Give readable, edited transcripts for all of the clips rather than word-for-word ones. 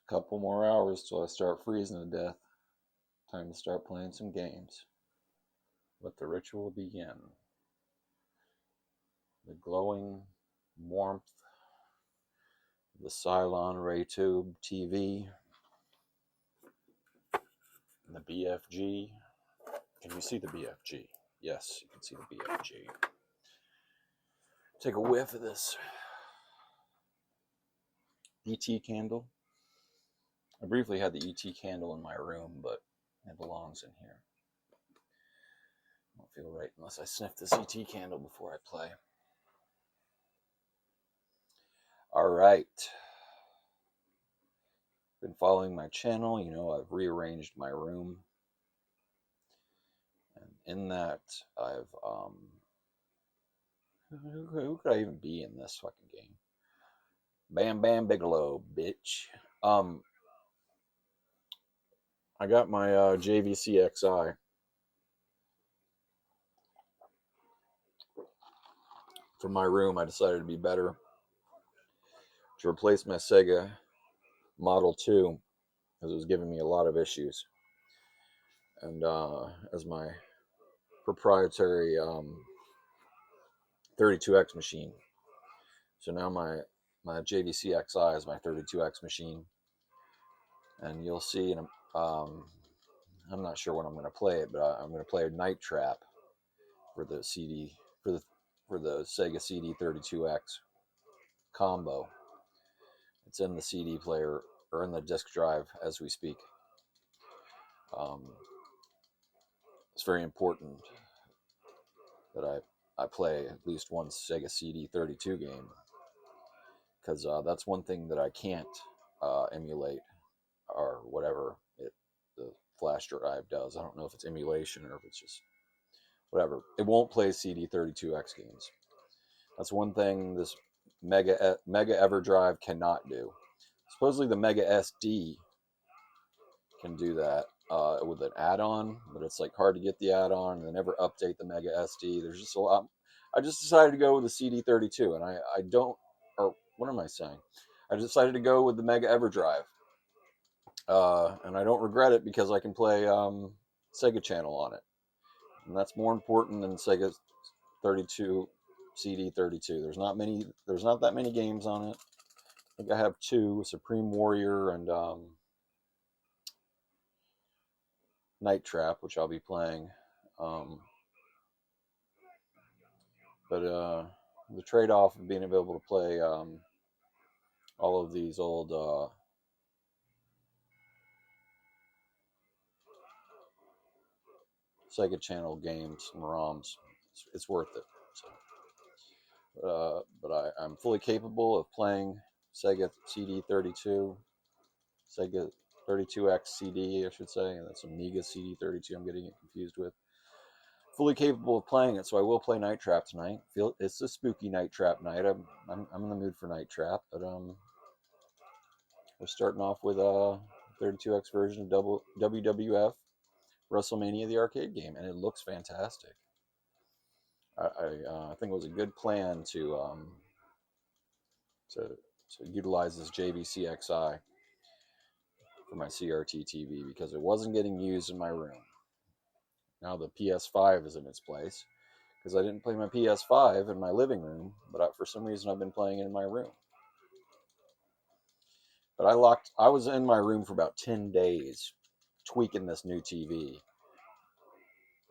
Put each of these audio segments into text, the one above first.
Couple more hours till I start freezing to death. Time to start playing some games. Let the ritual begin. The glowing warmth of the Cylon Ray Tube TV. And the BFG. Can you see the BFG? Yes, you can see the BFG. Take a whiff of this ET candle. I briefly had the ET candle in my room, but it belongs in here. I don't feel right unless I sniff this ET candle before I play. All right. Been following my channel, you know, I've rearranged my room. And in that, I've, who could I even be in this fucking game? Bam Bam Bigelow, bitch. I got my JVC XI. For my room, I decided it'd be better to replace my Sega Model 2 because it was giving me a lot of issues. And as my proprietary 32X machine. So now my JVC XI is my 32X machine. And you'll see, in I'm not sure when I'm going to play it, but I'm going to play a Night Trap for the CD, for the Sega CD 32X combo. It's in the CD player, or in the disk drive as we speak. It's very important that I play at least one Sega CD 32 game, because that's one thing that I can't emulate, or whatever the flash drive does. I don't know if it's emulation or if it's just whatever. It won't play CD 32X games. That's one thing this Mega EverDrive cannot do. Supposedly the Mega SD can do that with an add-on, but it's like hard to get the add-on, and they never update the Mega SD. There's just a lot. I just decided to go with the CD32, and I don't, or what am I saying? I decided to go with the Mega EverDrive, and I don't regret it because I can play Sega Channel on it, and that's more important than Sega 32 CD32. There's not that many games on it. I think I have two: Supreme Warrior and Night Trap, which I'll be playing. But the trade-off of being able to play all of these old Sega Channel games and ROMs, it's worth it. So, but I'm fully capable of playing Sega CD32, Sega 32X CD, I should say, and that's Amiga CD32 I'm getting it confused with. Fully capable of playing it, so I will play Night Trap tonight. It's a spooky Night Trap night. I'm in the mood for Night Trap, but we're starting off with a 32X version of WWF Wrestlemania, the arcade game, and it looks fantastic. I think it was a good plan to utilize this JVC XI for my CRT TV because it wasn't getting used in my room. Now the PS5 is in its place because I didn't play my PS5 in my living room, but for some reason I've been playing it in my room. But I was in my room for about 10 days tweaking this new TV.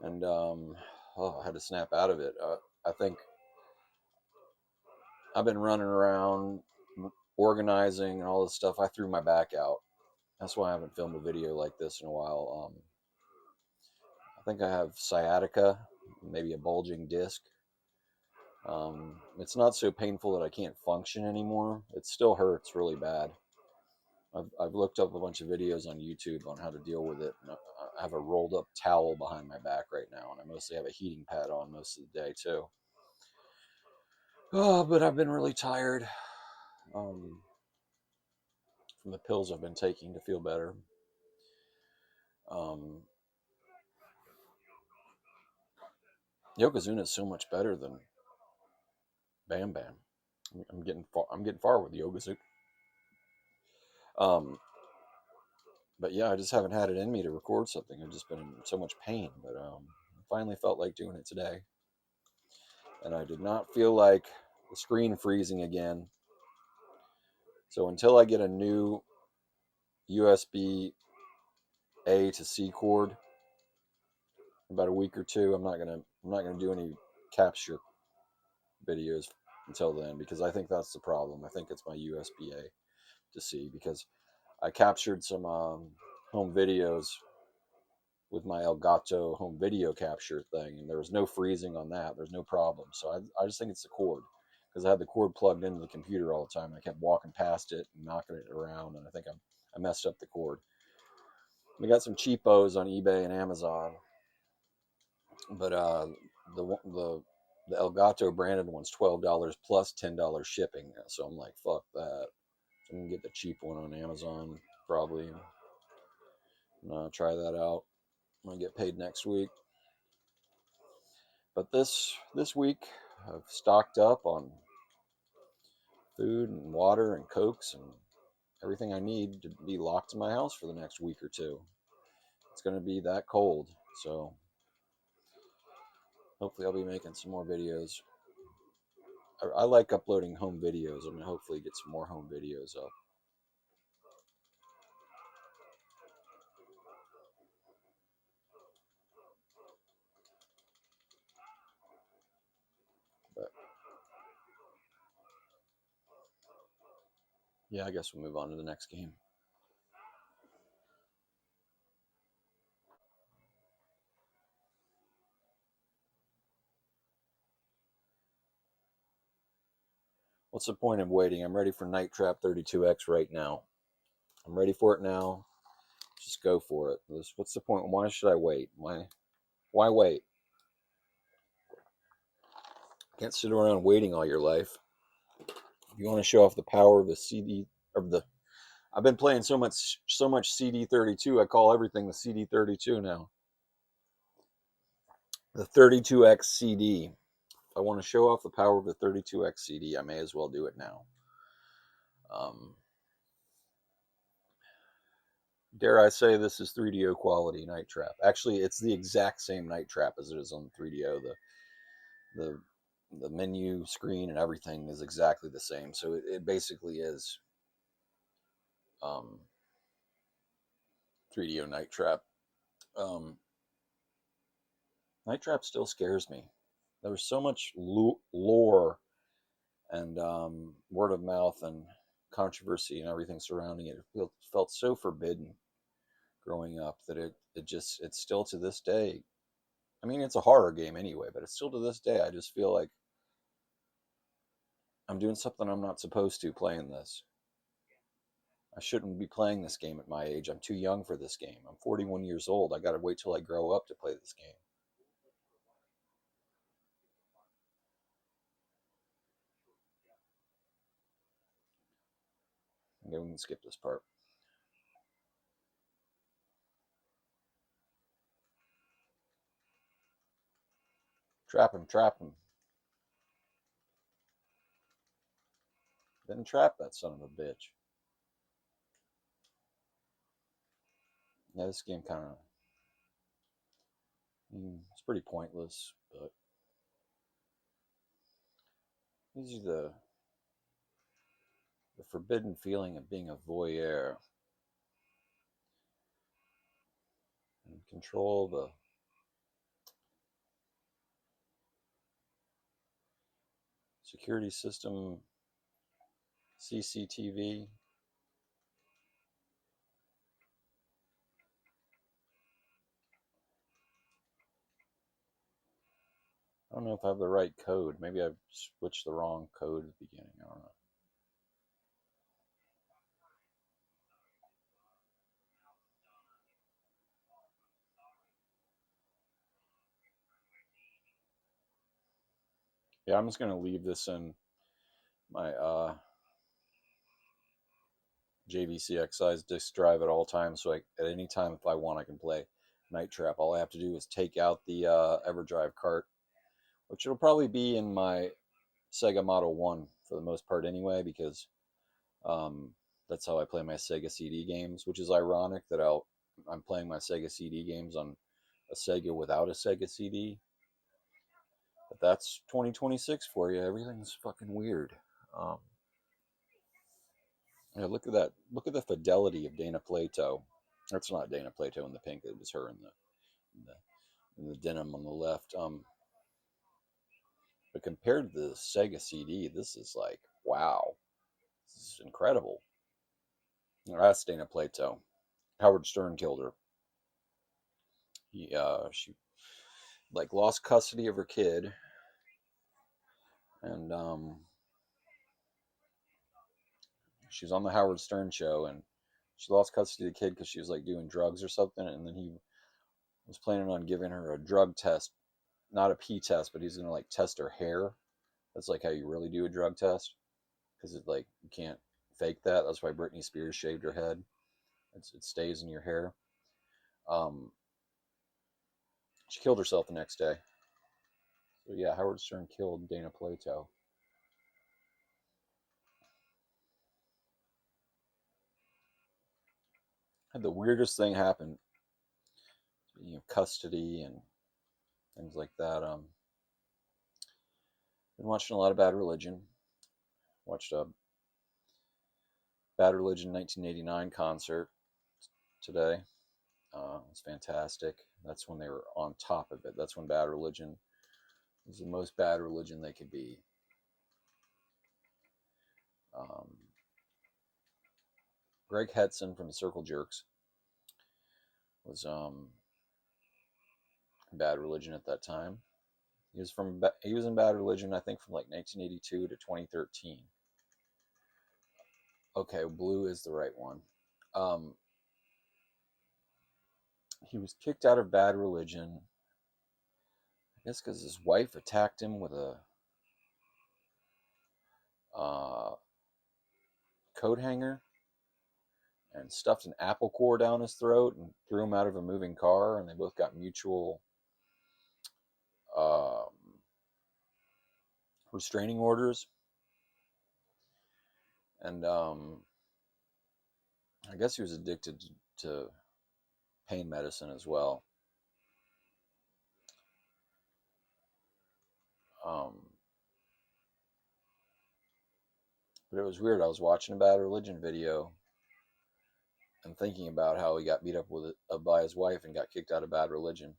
And I had to snap out of it. I think I've been running around organizing and all this stuff. I threw my back out. That's why I haven't filmed a video like this in a while. I think I have sciatica, maybe a bulging disc. It's not so painful that I can't function anymore. It still hurts really bad. I've looked up a bunch of videos on YouTube on how to deal with it. And I have a rolled up towel behind my back right now, and I mostly have a heating pad on most of the day too. Oh, but I've been really tired from the pills I've been taking to feel better. Yokozuna is so much better than Bam Bam. I'm getting far with Yokozuna. But yeah, I just haven't had it in me to record something. I've just been in so much pain. But I finally felt like doing it today. And I did not feel like the screen freezing again. So until I get a new USB A to C cord, about a week or two, I'm not gonna do any capture videos until then, because I think that's the problem. I think it's my USB A to C, because I captured some home videos with my Elgato home video capture thing, and there was no freezing on that. There's no problem. So I just think it's the cord, because I had the cord plugged into the computer all the time. I kept walking past it and knocking it around, and I think I messed up the cord. We got some cheapos on eBay and Amazon, but the Elgato branded one's $12 plus $10 shipping. So I'm like, fuck that. I'm gonna get the cheap one on Amazon probably. Try that out. I'm gonna get paid next week. But this week I've stocked up on food and water and cokes and everything I need to be locked in my house for the next week or two. It's gonna be that cold, so hopefully I'll be making some more videos. I like uploading home videos. I'm gonna hopefully get some more home videos up. But yeah, I guess we'll move on to the next game. What's the point of waiting? I'm ready for Night Trap 32X right now. I'm ready for it now. Just go for it. What's the point? Why should I wait? Why wait? Can't sit around waiting all your life. If you want to show off the power of the CD of the I've been playing so much CD32. I call everything the CD32 now. The 32X CD. If I want to show off the power of the 32X CD, I may as well do it now. Dare I say this is 3DO quality Night Trap. Actually, it's the exact same Night Trap as it is on 3DO. The the menu screen and everything is exactly the same. So it basically is 3DO Night Trap. Um, Night Trap still scares me. There was so much lore and word of mouth and controversy and everything surrounding it. It felt so forbidden growing up that it's still to this day. I mean, it's a horror game anyway, but it's still to this day. I just feel like I'm doing something I'm not supposed to playing this. I shouldn't be playing this game at my age. I'm too young for this game. I'm 41 years old. I got to wait till I grow up to play this game. Okay, we can skip this part. Trap him, trap him. Didn't trap that son of a bitch. Yeah, this game kind of, it's pretty pointless, but gives you the forbidden feeling of being a voyeur and control the security system, CCTV. I don't know if I have the right code. Maybe I've switched the wrong code at the beginning. I don't know. Yeah, I'm just going to leave this in my JVCX size disk drive at all times. So at any time, if I want, I can play Night Trap. All I have to do is take out the EverDrive cart, which will probably be in my Sega Model 1 for the most part anyway, because um, That's how I play my Sega CD games, which is ironic that I'm playing my Sega CD games on a Sega without a Sega CD. But that's 2026 for you. Everything's fucking weird. Um, yeah, look at that. Look at the fidelity of Dana Plato. That's not Dana Plato in the pink. It was her in the denim on the left. But compared to the Sega CD, this is like, wow, this is incredible. That's Dana Plato. Howard Stern killed her. She like lost custody of her kid, and she was on the Howard Stern show, and she lost custody of the kid because she was like doing drugs or something, and then he was planning on giving her a drug test, not a pee test, but he's gonna like test her hair. That's like how you really do a drug test, because it like you can't fake that. That's why Britney Spears shaved her head. It stays in your hair. Um, she killed herself the next day. So yeah, Howard Stern killed Dana Plato. Had the weirdest thing happen. Custody and things like that. Been watching a lot of Bad Religion. Watched a Bad Religion 1989 concert today. It was fantastic. That's when they were on top of it. That's when Bad Religion was the most Bad Religion they could be. Greg Hetson from the Circle Jerks was Bad Religion at that time. He was in Bad Religion, I think, from like 1982 to 2013. Okay, Blue is the right one. He was kicked out of Bad Religion, I guess, because his wife attacked him with a coat hanger and stuffed an apple core down his throat and threw him out of a moving car, and they both got mutual restraining orders. And I guess he was addicted to pain medicine as well. But it was weird. I was watching a Bad Religion video and thinking about how he got beat up by his wife and got kicked out of Bad Religion.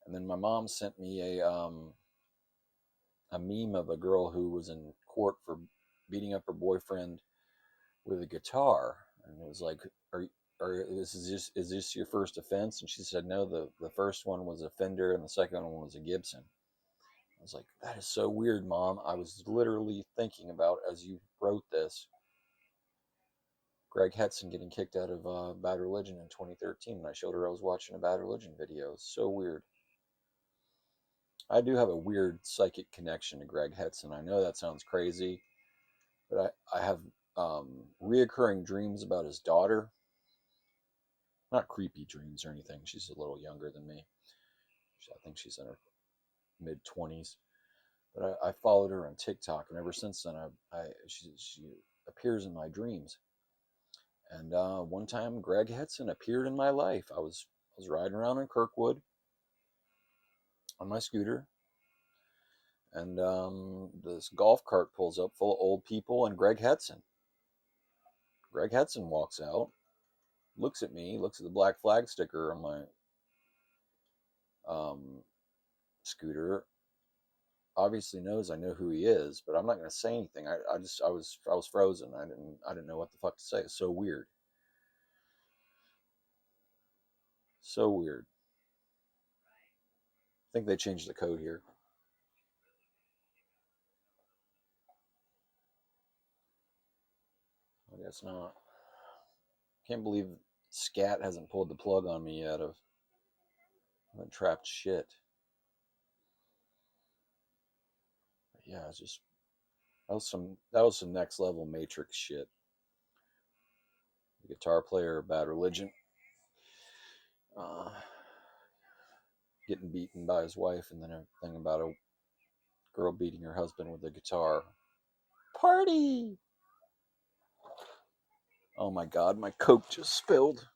And then my mom sent me a meme of a girl who was in court for beating up her boyfriend with a guitar, and it was like, is this your first offense? And she said, no, the first one was a Fender and the second one was a Gibson. I was like, that is so weird, Mom. I was literally thinking about, as you wrote this, Greg Hetson getting kicked out of Bad Religion in 2013, and I showed her I was watching a Bad Religion video. It's so weird. I do have a weird psychic connection to Greg Hetson. I know that sounds crazy, but I have reoccurring dreams about his daughter. Not creepy dreams or anything. She's a little younger than me. I think she's in her mid-20s. But I followed her on TikTok, and ever since then, she appears in my dreams. And one time, Greg Hetson appeared in my life. I was riding around in Kirkwood on my scooter, and this golf cart pulls up full of old people and Greg Hetson. Greg Hetson walks out, looks at me, looks at the black flag sticker on my scooter. Obviously knows I know who he is, but I'm not going to say anything. I was frozen. I didn't know what the fuck to say. It's so weird. So weird. I think they changed the code here. I guess not. Can't believe Scat hasn't pulled the plug on me yet of that trapped shit. But yeah, it's just that was some next level Matrix shit. The guitar player, Bad Religion, getting beaten by his wife, and then a thing about a girl beating her husband with a guitar. Party! Oh my god, my Coke just spilled.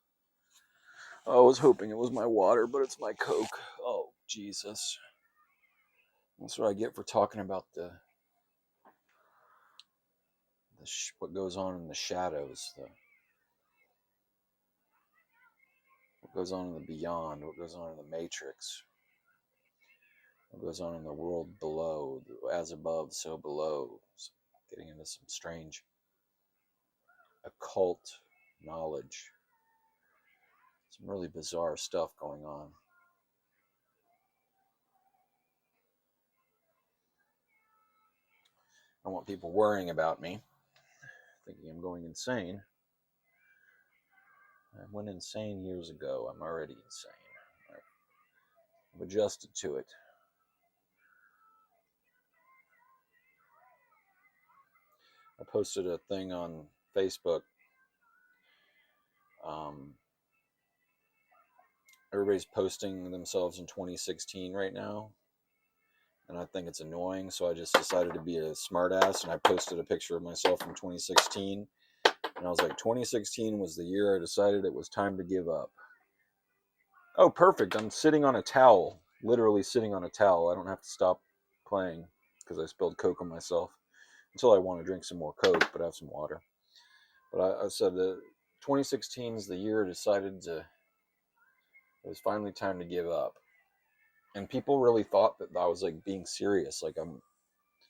I was hoping it was my water, but it's my Coke. Oh, Jesus. That's what I get for talking about what goes on in the shadows, what goes on in the beyond, what goes on in the matrix, what goes on in the world below, as above, so below. So getting into some strange occult knowledge. Some really bizarre stuff going on. I don't want people worrying about me, thinking I'm going insane. I went insane years ago. I'm already insane. I've adjusted to it. I posted a thing on Facebook. Um, Everybody's posting themselves in 2016 right now, and I think it's annoying. So I just decided to be a smartass, and I posted a picture of myself from 2016. And I was like, 2016 was the year I decided it was time to give up. Oh, perfect. I'm sitting on a towel, literally sitting on a towel. I don't have to stop playing because I spilled Coke on myself until I want to drink some more Coke, but I have some water. But I said that 2016 is the year I decided it was finally time to give up. And people really thought that I was like being serious. Like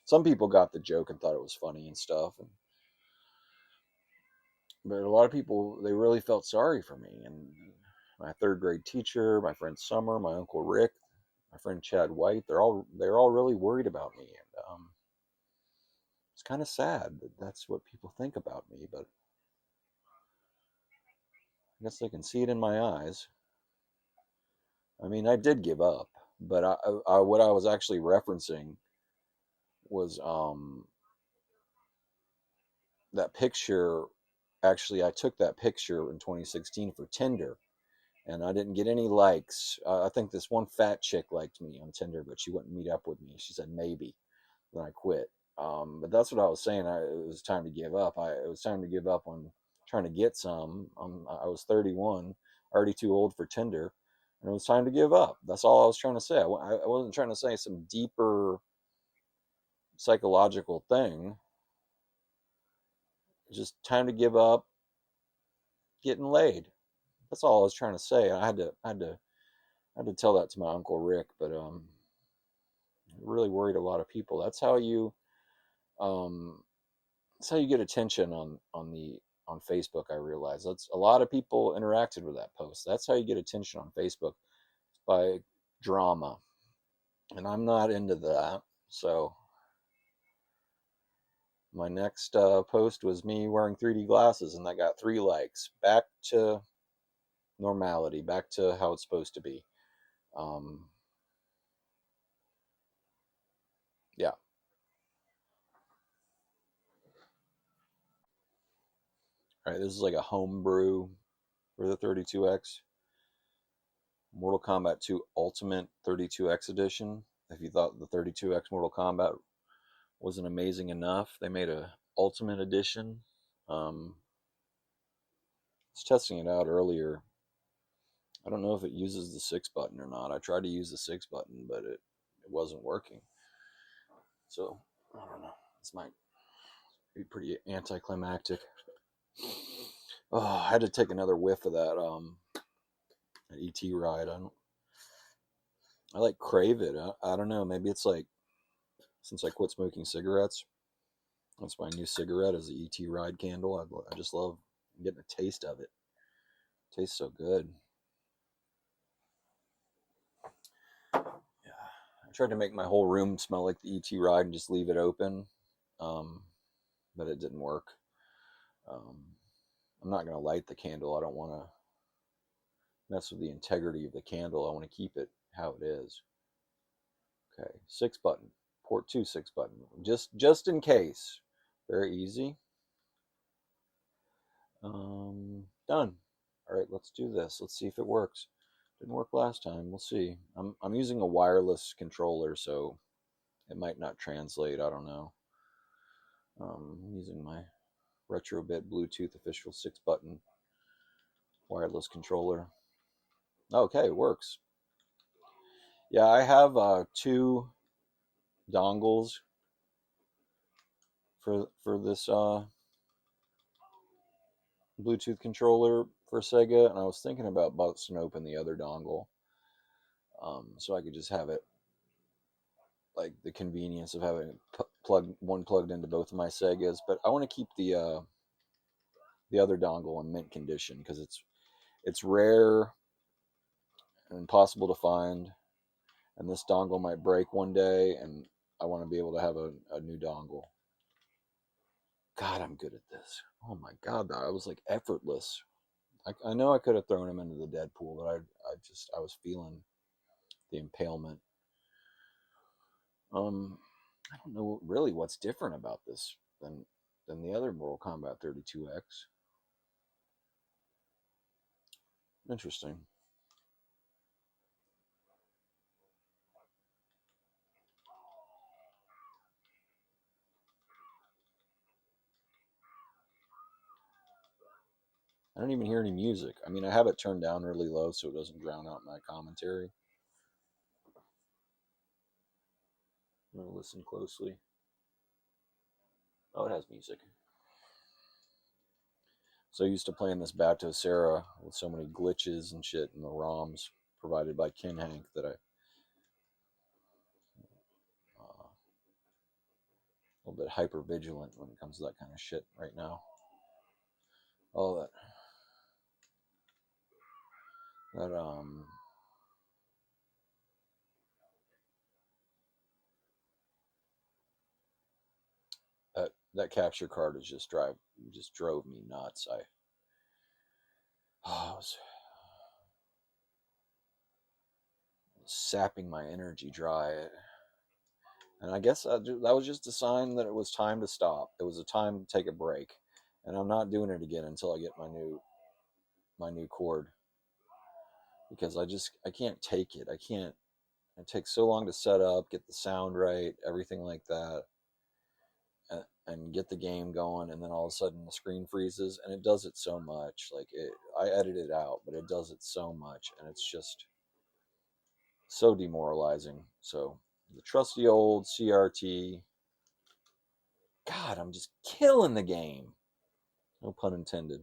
some people got the joke and thought it was funny and stuff. But a lot of people, they really felt sorry for me. And my third grade teacher, my friend Summer, my uncle Rick, my friend Chad White, they're all really worried about me. And it's kind of sad that that's what people think about me. But I guess they can see it in my eyes. I mean, I did give up, but what I was actually referencing was that picture. Actually, I took that picture in 2016 for Tinder, and I didn't get any likes. I think this one fat chick liked me on Tinder, but she wouldn't meet up with me. She said maybe. Then I quit. But that's what I was saying. It was time to give up. It was time to give up on trying to get some. I was 31, already too old for Tinder, and it was time to give up. That's all I was trying to say. I wasn't trying to say some deeper psychological thing. Just time to give up getting laid. That's all I was trying to say. I had to tell that to my uncle Rick, but it really worried a lot of people. Um, that's how you get attention on Facebook. I realize that's a lot of people interacted with that post. That's how you get attention on Facebook, by drama, and I'm not into that. So my next post was me wearing 3D glasses, and that got 3 likes. Back to normality, back to how it's supposed to be. Um, yeah. All right, this is like a homebrew for the 32X. Mortal Kombat 2 Ultimate 32X Edition. If you thought the 32X Mortal Kombat wasn't amazing enough, they made a Ultimate Edition. I was testing it out earlier. I don't know if it uses the 6 button or not. I tried to use the 6 button, but it wasn't working. So, I don't know. This might be pretty anticlimactic. Oh, I had to take another whiff of that ET ride. I like crave it. I don't know. Maybe it's like since I quit smoking cigarettes, that's my new cigarette is the ET ride candle. I just love getting a taste of it. It tastes so good. Yeah, I tried to make my whole room smell like the ET ride and just leave it open, um, but it didn't work. Um, I'm not going to light the candle. I don't want to mess with the integrity of the candle. I want to keep it how it is. Okay, 6 button, port 2 6 button, just in case. Very easy. Done. All right, let's do this. Let's see if it works. Didn't work last time. We'll see. I'm using a wireless controller, so it might not translate. I don't know. I'm using my Retrobit Bluetooth official 6-button wireless controller. Okay, it works. Yeah, I have 2 dongles for this Bluetooth controller for Sega, and I was thinking about busting open the other dongle, so I could just have it, like the convenience of having one plugged into both of my Segas. But I want to keep the other dongle in mint condition because it's rare and impossible to find, and this dongle might break one day, and I want to be able to have a new dongle. God, I'm good at this. Oh my God, that was like effortless. I know I could have thrown him into the Deadpool, but I was feeling the impalement. I don't know really what's different about this than the other Mortal Kombat 32X. Interesting. I don't even hear any music. I mean, I have it turned down really low so it doesn't drown out my commentary. I'm gonna listen closely. Oh, it has music. So used to playing this Bato Serra with so many glitches and shit in the ROMs provided by Ken Hank that a little bit hyper vigilant when it comes to that kind of shit right now. Oh, that that capture card is just drove me nuts. I was sapping my energy dry, and I guess that was just a sign that it was time to stop. It was a time to take a break, and I'm not doing it again until I get my new cord, because I can't take it. I can't. It takes so long to set up, get the sound right, everything like that, and get the game going, and then all of a sudden the screen freezes, and it does it so much. I edit it out, but it does it so much, and it's just so demoralizing. So the trusty old CRT. God, I'm just killing the game. No pun intended.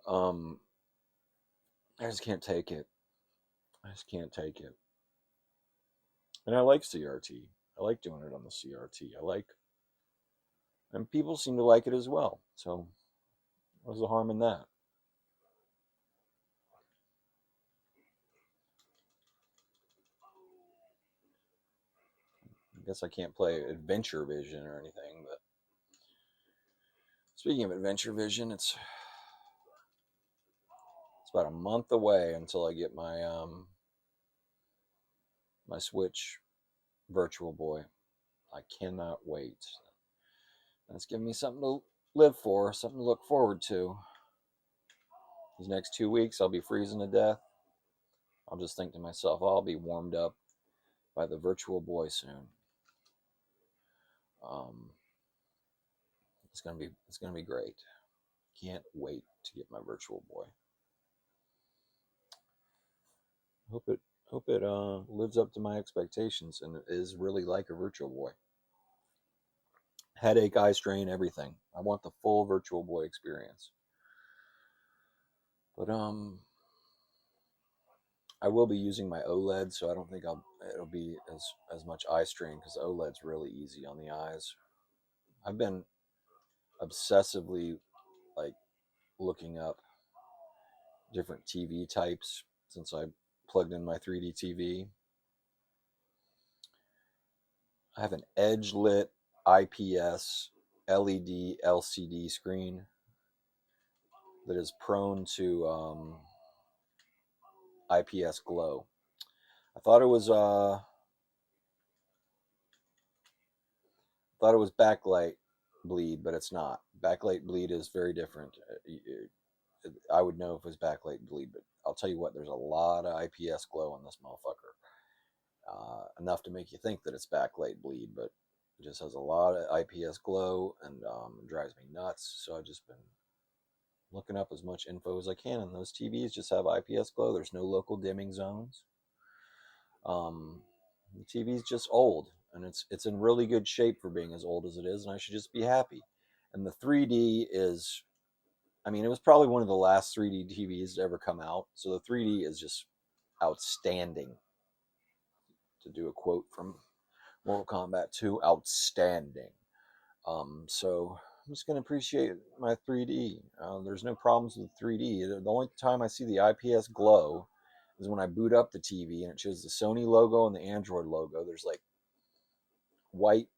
Um, I just can't take it. I just can't take it. And I like CRT. I like doing it on the CRT. And people seem to like it as well. So what's the harm in that? I guess I can't play Adventure Vision or anything, but speaking of Adventure Vision, it's about a month away until I get my Switch Virtual Boy. I cannot wait. And it's giving me something to live for, something to look forward to. These next 2 weeks, I'll be freezing to death. I'll just think to myself, I'll be warmed up by the Virtual Boy soon. Um, it's gonna be great. Can't wait to get my Virtual Boy. Hope it lives up to my expectations and it is really like a Virtual Boy. Headache, eye strain, everything. I want the full Virtual Boy experience. But I will be using my OLED, so I don't think it'll be as much eye strain because OLED's really easy on the eyes. I've been obsessively like looking up different TV types since I plugged in my 3D TV. I have an edge lit IPS LED LCD screen that is prone to IPS glow. I thought it was backlight bleed, but it's not. Backlight bleed is very different. I would know if it was backlight bleed, but I'll tell you what, there's a lot of IPS glow on this motherfucker. Enough to make you think that it's backlight bleed, but It just has a lot of IPS glow, and it drives me nuts. So I've just been looking up as much info as I can, and those TVs just have IPS glow. There's no local dimming zones. The TV's just old, and it's in really good shape for being as old as it is, and I should just be happy. And the 3D is, I mean, it was probably one of the last 3D TVs to ever come out, so the 3D is just outstanding. To do a quote from Mortal Kombat 2, outstanding. So I'm just going to appreciate my 3D. There's no problems with 3D. The only time I see the IPS glow is when I boot up the TV and it shows the Sony logo and the Android logo. There's like white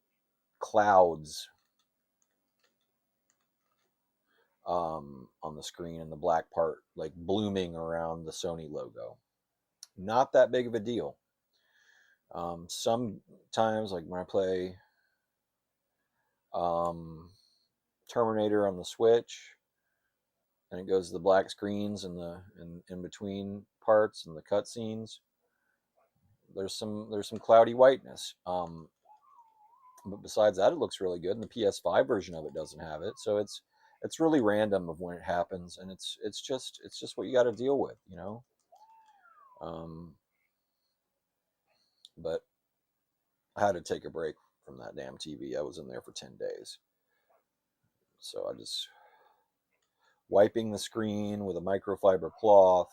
clouds on the screen, and the black part like blooming around the Sony logo. Not that big of a deal. Sometimes, like when I play Terminator on the Switch, and it goes to the black screens and the in between parts and the cutscenes. There's some cloudy whiteness. But besides that, it looks really good. And the PS5 version of it doesn't have it, so it's really random of when it happens, and it's just what you got to deal with, you know. But I had to take a break from that damn TV. I was in there for 10 days, so I just wiping the screen with a microfiber cloth,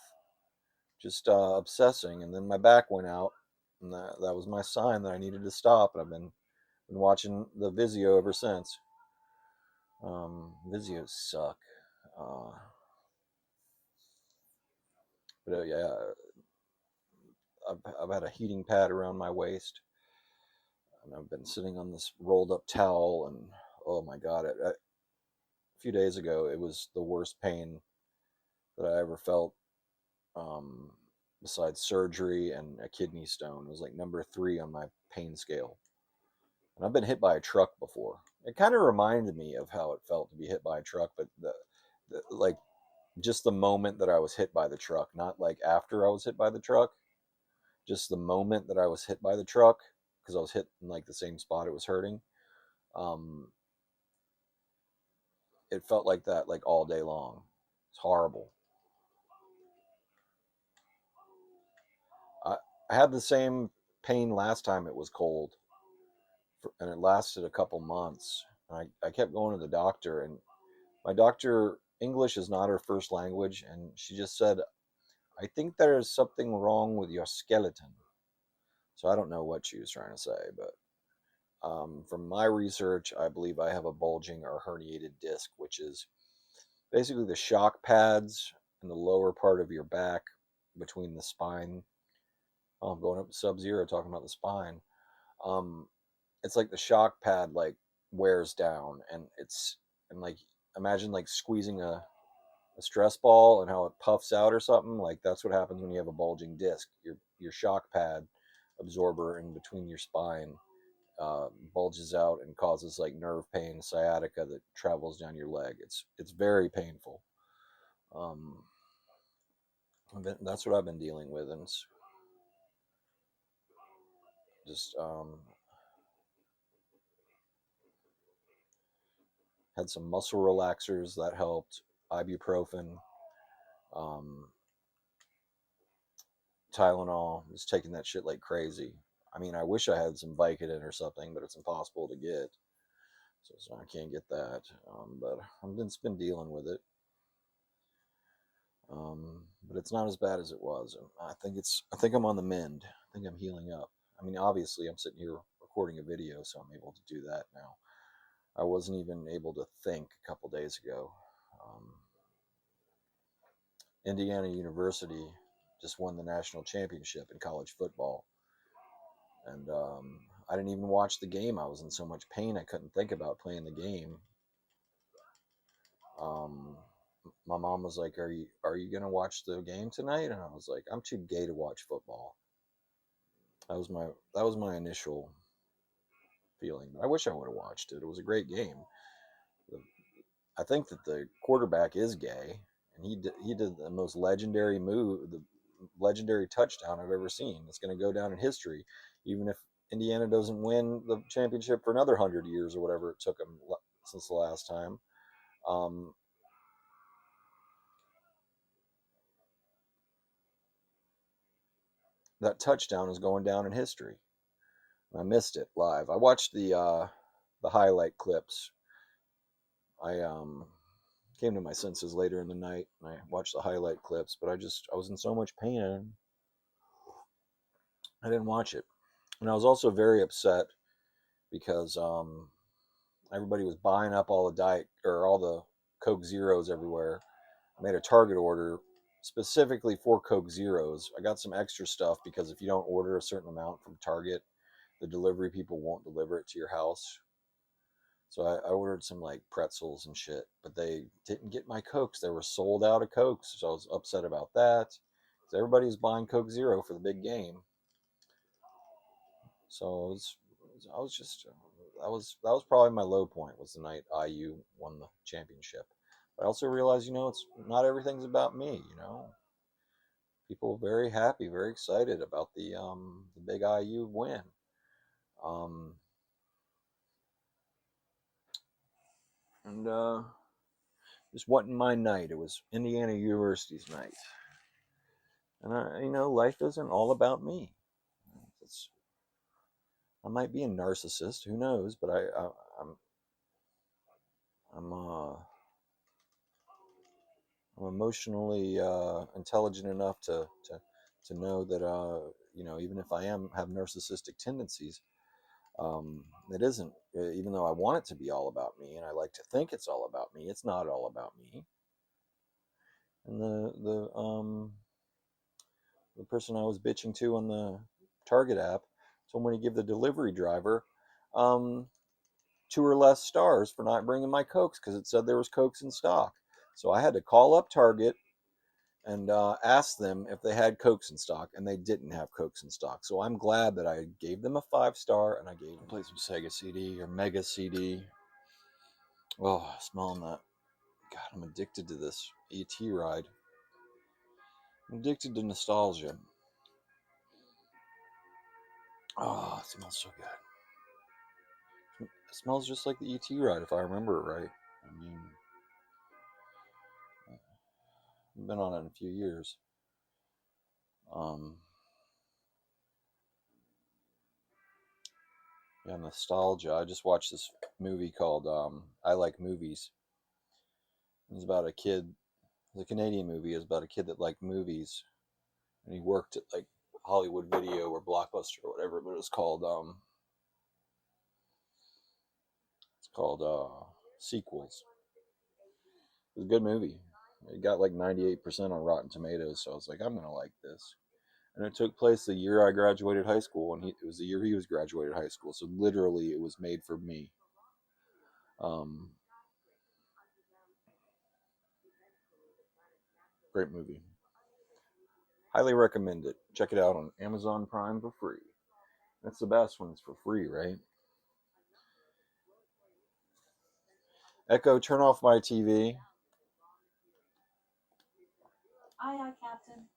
just obsessing, and then my back went out, and that was my sign that I needed to stop. And I've been watching the Vizio ever since. Vizios suck. But yeah, I've had a heating pad around my waist, and I've been sitting on this rolled up towel, and oh my god, a few days ago it was the worst pain that I ever felt. Besides surgery and a kidney stone, it was like number 3 on my pain scale. And I've been hit by a truck before. It kind of reminded me of how it felt to be hit by a truck, but like just the moment that I was hit by the truck, not like after I was hit by the truck, just the moment that I was hit by the truck, because I was hit in like the same spot it was hurting. It felt like that like all day long. It's horrible. I, I had the same pain last time it was cold, and it lasted a couple months. I kept going to the doctor, and my doctor, English is not her first language, and she just said, I think there is something wrong with your skeleton. So I don't know what she was trying to say, but from my research, I believe I have a bulging or herniated disc, which is basically the shock pads in the lower part of your back between the spine. Oh, I'm going up to Sub-Zero talking about the spine. It's like the shock pad like wears down, and like imagine like squeezing a stress ball and how it puffs out or something. Like that's what happens when you have a bulging disc. Your shock pad absorber in between your spine bulges out and causes like nerve pain, sciatica that travels down your leg. It's very painful. Um, that's what I've been dealing with, and it's just had some muscle relaxers that helped, ibuprofen, um, Tylenol. Just taking that shit like crazy. I mean, I wish I had some Vicodin or something, but it's impossible to get. So I can't get that. But I've just been dealing with it. But it's not as bad as it was. I think I'm on the mend. I think I'm healing up. I mean, obviously, I'm sitting here recording a video, so I'm able to do that now. I wasn't even able to think a couple days ago. Indiana University just won the national championship in college football, and I didn't even watch the game. I was in so much pain I couldn't think about playing the game. My mom was like, "Are you gonna watch the game tonight?" And I was like, "I'm too gay to watch football." That was my initial feeling. I wish I would have watched it. It was a great game. I think that the quarterback is gay, and he did the most legendary move, the legendary touchdown I've ever seen. It's going to go down in history, even if Indiana doesn't win the championship for another 100 years or whatever it took them since the last time. That touchdown is going down in history. I missed it live. I watched the highlight clips. I came to my senses later in the night and I watched the highlight clips, but I was in so much pain I didn't watch it. And I was also very upset because everybody was buying up all the Coke Zeros everywhere. I made a Target order specifically for Coke Zeros. I got some extra stuff because if you don't order a certain amount from Target, the delivery people won't deliver it to your house. So I ordered some like pretzels and shit, but they didn't get my Cokes. They were sold out of Cokes, so I was upset about that. Because everybody was buying Coke Zero for the big game. So I was just that was probably my low point, was the night IU won the championship. But I also realized, it's not everything's about me. People very happy, very excited about the big IU win. And this wasn't my night. It was Indiana University's night. And life isn't all about me. I might be a narcissist, who knows? But I'm emotionally intelligent enough to know that even if I have narcissistic tendencies, it isn't. Even though I want it to be all about me, and I like to think it's all about me, it's not all about me. And the person I was bitching to on the Target app told me to give the delivery driver 2 or less stars for not bringing my Cokes because it said there was Cokes in stock. So I had to call up Target and ask them if they had Cokes in stock, and they didn't have Cokes in stock. So I'm glad that I gave them a 5-star, and I gave them play some Sega CD or Mega CD. Oh, smelling that. God, I'm addicted to this ET ride. I'm addicted to nostalgia. Oh, it smells so good. It smells just like the ET ride, if I remember it right. I mean, I've been on it in a few years. Yeah, nostalgia. I just watched this movie called I Like Movies. It's about a kid. It's a Canadian movie. It's about a kid that liked movies, and he worked at like Hollywood Video or Blockbuster or whatever. But it's called Sequels. It's a good movie. It got like 98% on Rotten Tomatoes, so I was like, I'm gonna like this. And it took place the year I graduated high school, and it was the year he was graduated high school. So literally, it was made for me. Great movie. Highly recommend it. Check it out on Amazon Prime for free. That's the best when it's for free, right? Echo, turn off my TV. Aye, aye, Captain.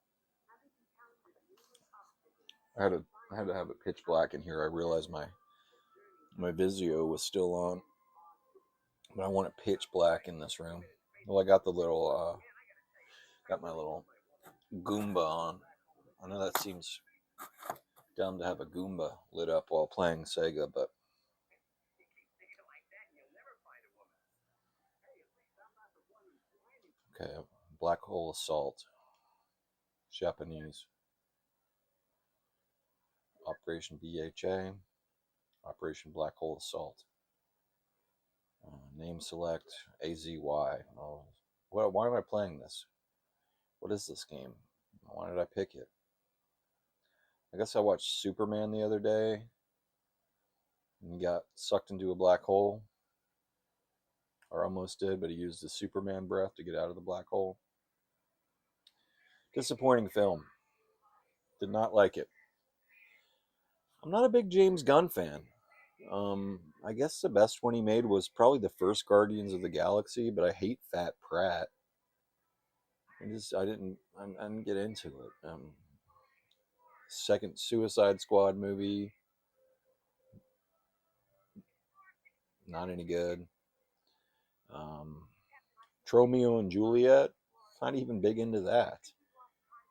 I had to have it pitch black in here. I realized my Vizio was still on, but I want it pitch black in this room. Well, I got got my little Goomba on. I know that seems dumb to have a Goomba lit up while playing Sega, but okay. Black Hole Assault, Japanese. Operation BHA, Operation Black Hole Assault. Name select AZY. Oh, why am I playing this? What is this game? Why did I pick it? I guess I watched Superman the other day and he got sucked into a black hole. Or almost did, but he used the Superman breath to get out of the black hole. Disappointing film. Did not like it. I'm not a big James Gunn fan. I guess the best one he made was probably the first Guardians of the Galaxy, but I hate Fat Pratt. I didn't get into it. Second Suicide Squad movie, not any good. Romeo and Juliet, not even big into that.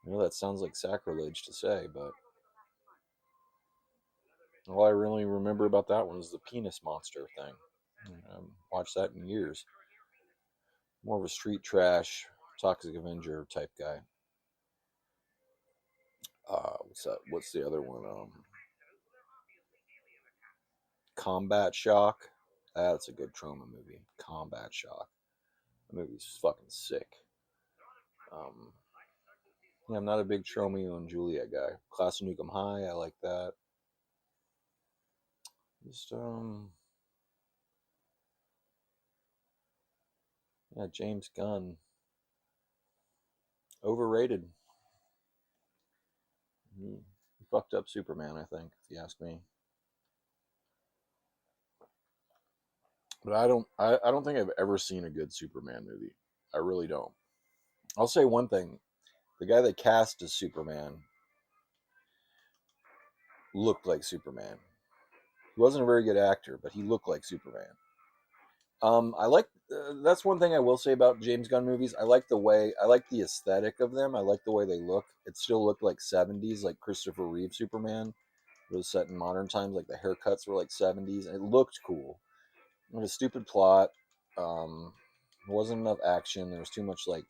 I know that sounds like sacrilege to say, but all I really remember about that one is the penis monster thing. I haven't watched that in years. More of a street trash, Toxic Avenger type guy. What's that? What's the other one? Combat Shock. That's a good trauma movie. Combat Shock. The movie's fucking sick. Yeah, I'm not a big Romeo and Juliet guy. Class of Nukem High, I like that. Just yeah, James Gunn, overrated. He fucked up Superman, I think, if you ask me. But I don't think I've ever seen a good Superman movie. I really don't. I'll say one thing: the guy they cast as Superman looked like Superman. He wasn't a very good actor, but he looked like Superman. I like that's one thing I will say about James Gunn movies. I like the aesthetic of them. I like the way they look. It still looked like 70s, like Christopher Reeve Superman. It was set in modern times, like the haircuts were like 70s, and it looked cool. It was a stupid plot. There wasn't enough action. There was too much like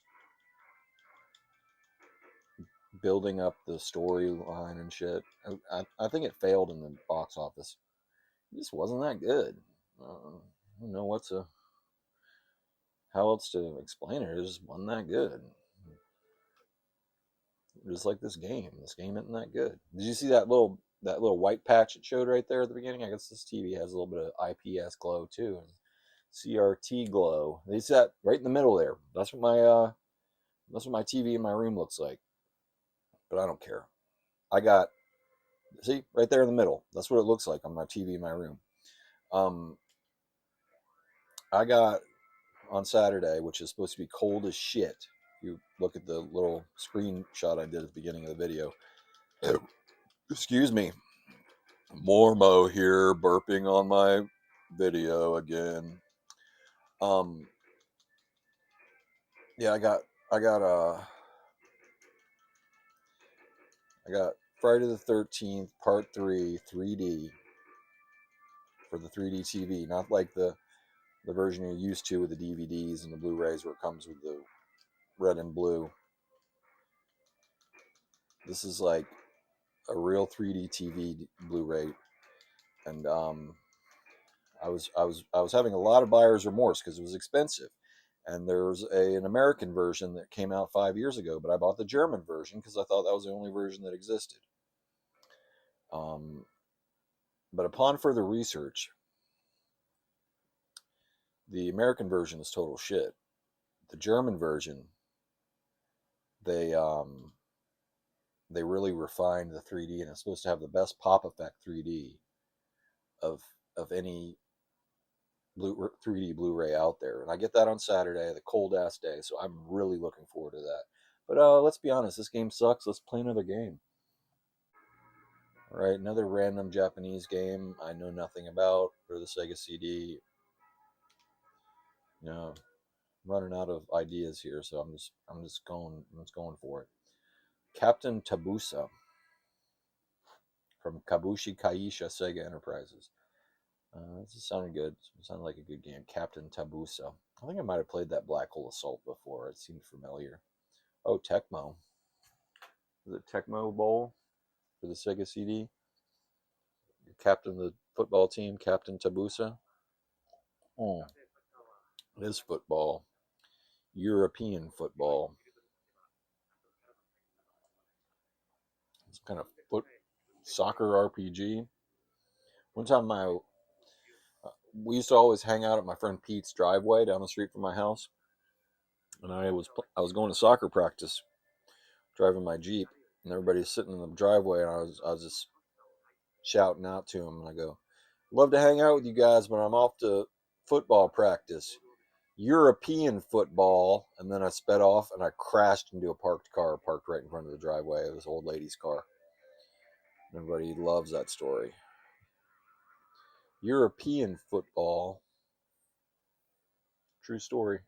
building up the storyline and shit. I think it failed in the box office. It just wasn't that good. I don't know how else to explain it. It just wasn't that good. Just like this game. This game isn't that good. Did you see that little white patch it showed right there at the beginning? I guess this TV has a little bit of IPS glow too. CRT glow. They sat right in the middle there. That's what my TV in my room looks like. But I don't care. I got see right there in the middle. That's what it looks like on my TV in my room. Um, I got on Saturday, which is supposed to be cold as shit. You look at the little screenshot I did at the beginning of the video. Excuse me, Mormo here, burping on my video again. Um, yeah, I got Friday the 13th Part 3 3D for the 3D TV, not like the version you're used to with the DVDs and the Blu-rays where it comes with the red and blue. This is like a real 3D TV Blu-ray, and I was having a lot of buyer's remorse because it was expensive. And there's an American version that came out 5 years ago, but I bought the German version because I thought that was the only version that existed. Um, but upon further research, the American version is total shit. The German version, they they really refined the 3D, and it's supposed to have the best pop effect 3D of any 3D Blu-ray out there. And I get that on Saturday, the cold ass day, so I'm really looking forward to that. But let's be honest, this game sucks. Let's play another game. All right, another random Japanese game I know nothing about for the Sega CD. You know, I'm running out of ideas here, so I'm just going for it. Captain Tabusa from Kabushi Kaisha Sega Enterprises. This sounded good. It sounded like a good game. Captain Tabusa. I think I might have played that Black Hole Assault before. It seemed familiar. Oh, Tecmo. Is it Tecmo Bowl for the Sega CD? Captain of the football team, Captain Tabusa. Oh, it is football. European football. It's kind of soccer RPG. One time, we used to always hang out at my friend Pete's driveway down the street from my house, and I was going to soccer practice, driving my Jeep, and everybody's sitting in the driveway, and I was just shouting out to him, and I go, "Love to hang out with you guys, but I'm off to football practice, European football." And then I sped off, and I crashed into a parked car parked right in front of the driveway of this old lady's car. Everybody loves that story. European football. True story.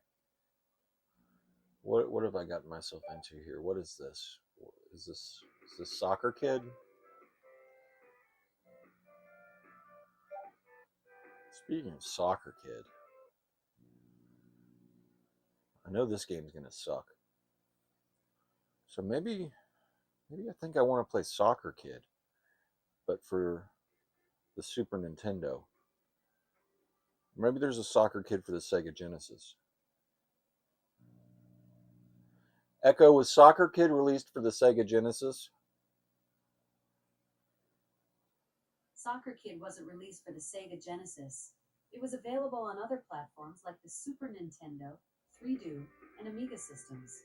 What have I gotten myself into here? What is this? Is this Soccer Kid? Speaking of Soccer Kid, I know this game's gonna suck. So maybe I think I want to play Soccer Kid, but for the Super Nintendo. Maybe there's a Soccer Kid for the Sega Genesis. Echo, was Soccer Kid released for the Sega Genesis? Soccer Kid wasn't released for the Sega Genesis. It was available on other platforms like the Super Nintendo, 3DO, and Amiga systems.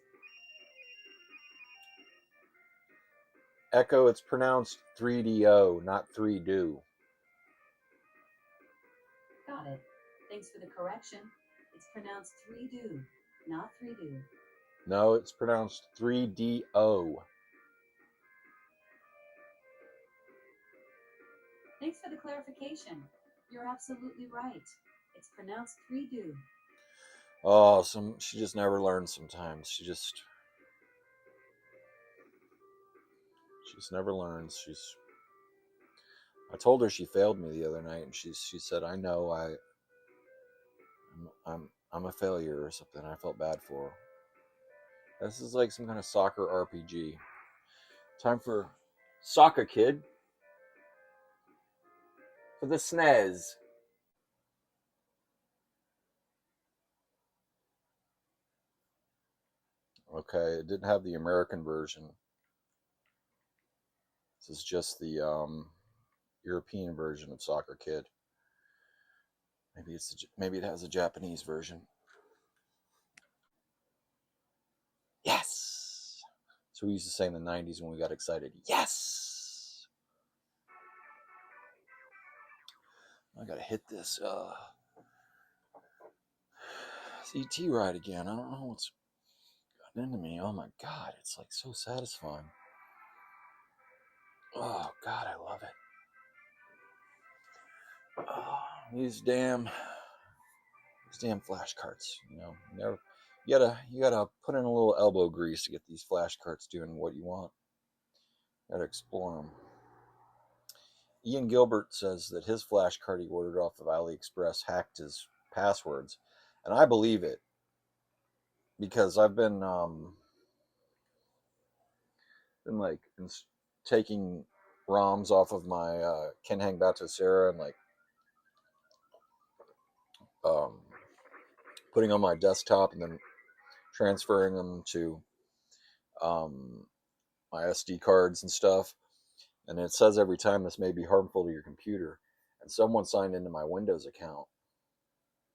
Echo, it's pronounced 3DO, not 3DO. Got it. Thanks for the correction. It's pronounced 3DO, not 3DO. No, it's pronounced 3DO. Thanks for the clarification. You're absolutely right. It's pronounced 3DO. Oh, she just never learns sometimes. She just never learns. I told her she failed me the other night, and she said, "I know, I'm a failure or something." I felt bad for her. This is like some kind of soccer RPG. Time for Soccer Kid for the SNES. Okay, it didn't have the American version. This is just the European version of Soccer Kid. Maybe it has a Japanese version. Yes. So we used to say in the 90s when we got excited. Yes. I gotta hit this CT ride again. I don't know what's gotten into me. Oh my god, it's like so satisfying. Oh god, I love it. Oh, these damn flash carts. You gotta put in a little elbow grease to get these flash carts doing what you want. Gotta explore them. Ian Gilbert says that his flash card he ordered off of AliExpress hacked his passwords, and I believe it because I've been like taking ROMs off of my Kenhang Batocera and like putting on my desktop and then transferring them to my SD cards and stuff. And it says every time this may be harmful to your computer. And someone signed into my Windows account.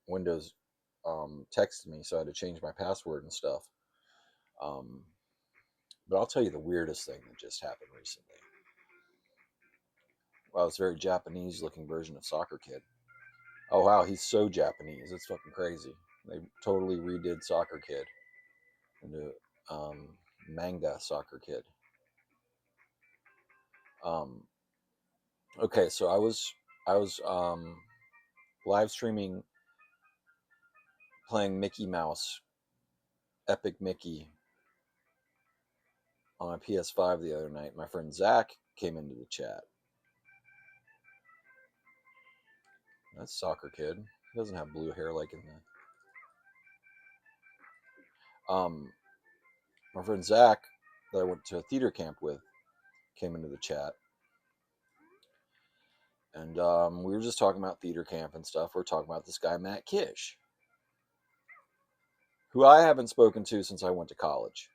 Windows texted me, so I had to change my password and stuff. But I'll tell you the weirdest thing that just happened recently. Wow, it's a very Japanese looking version of Soccer Kid. Oh wow, he's so Japanese. It's fucking crazy. They totally redid Soccer Kid into manga Soccer Kid. Okay, so I was live streaming playing Mickey Mouse, Epic Mickey, on my PS5 the other night. My friend Zach came into the chat. That's Soccer Kid. He doesn't have blue hair like in the. My friend Zach, that I went to a theater camp with, came into the chat. And we were just talking about theater camp and stuff. We're talking about this guy, Matt Kish, who I haven't spoken to since I went to college.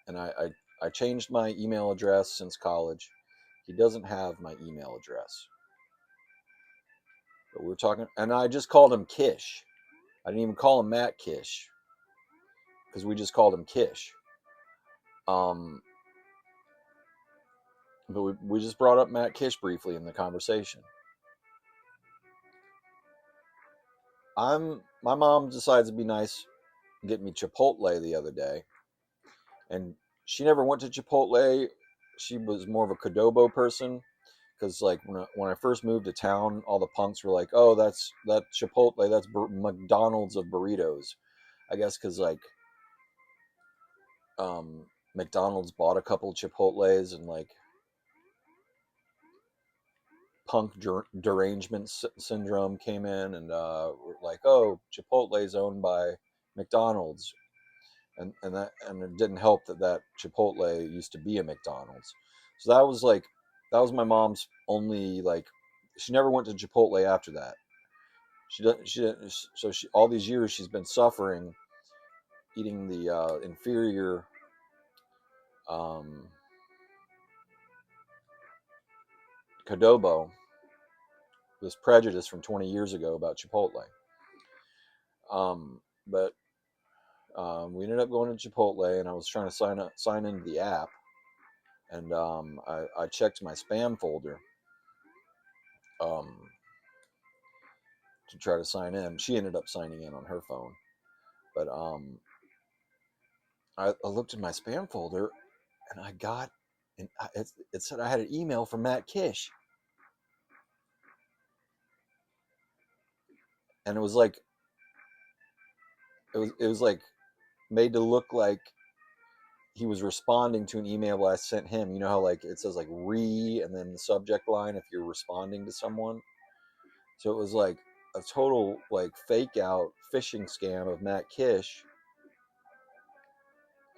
And I changed my email address since college. He doesn't have my email address. But we were talking, and I just called him Kish. I didn't even call him Matt Kish because we just called him Kish. But we just brought up Matt Kish briefly in the conversation. My mom decides to be nice and get me Chipotle the other day, and she never went to Chipotle. She was more of a Cadobo person. because like when I first moved to town, all the punks were like, "Oh, that Chipotle, that's McDonald's of burritos." I guess because like McDonald's bought a couple of Chipotles, and like punk derangement syndrome came in, and were like, "Oh, Chipotle's owned by McDonald's," and it didn't help that Chipotle used to be a McDonald's. So that was my mom's only like. She never went to Chipotle after that. She didn't. So she all these years she's been suffering, eating the inferior um, Cadobo, this prejudice from 20 years ago about Chipotle. But we ended up going to Chipotle, and I was trying to sign into the app, and I checked my spam folder um, to try to sign in. She ended up signing in on her phone, but I looked in my spam folder, and I got, and it said I had an email from Matt Kish, and it was like made to look like he was responding to an email I sent him. You know how like it says like and then the subject line if you're responding to someone. So it was like a total like fake out phishing scam of Matt Kish.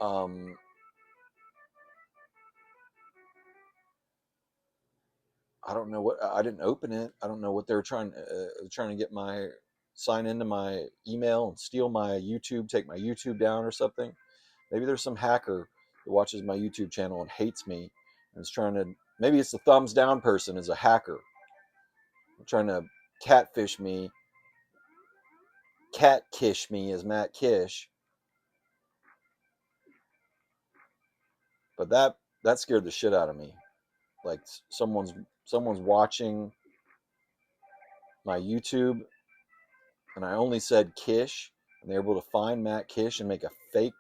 Um, I don't know what I didn't open it. I don't know what they were trying to get my sign into my email and steal my YouTube, take my YouTube down or something. Maybe there's some hacker that watches my YouTube channel and hates me and is trying to. Maybe it's the thumbs down person is a hacker trying to catfish me, catkish me as Matt Kish. But that scared the shit out of me. Like someone's watching my YouTube, and I only said Kish, and they're able to find Matt Kish and make a fake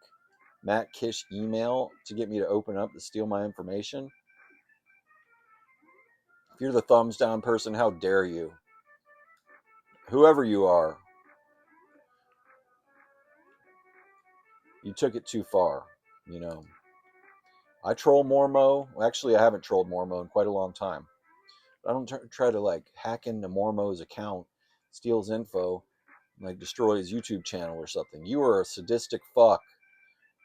Matt Kish email to get me to open up to steal my information. If you're the thumbs down person, how dare you? Whoever you are, you took it too far. You know, I troll Mormo. Well, actually, I haven't trolled Mormo in quite a long time. I don't try to like hack into Mormo's account, steal his info, like destroy his YouTube channel or something. You are a sadistic fuck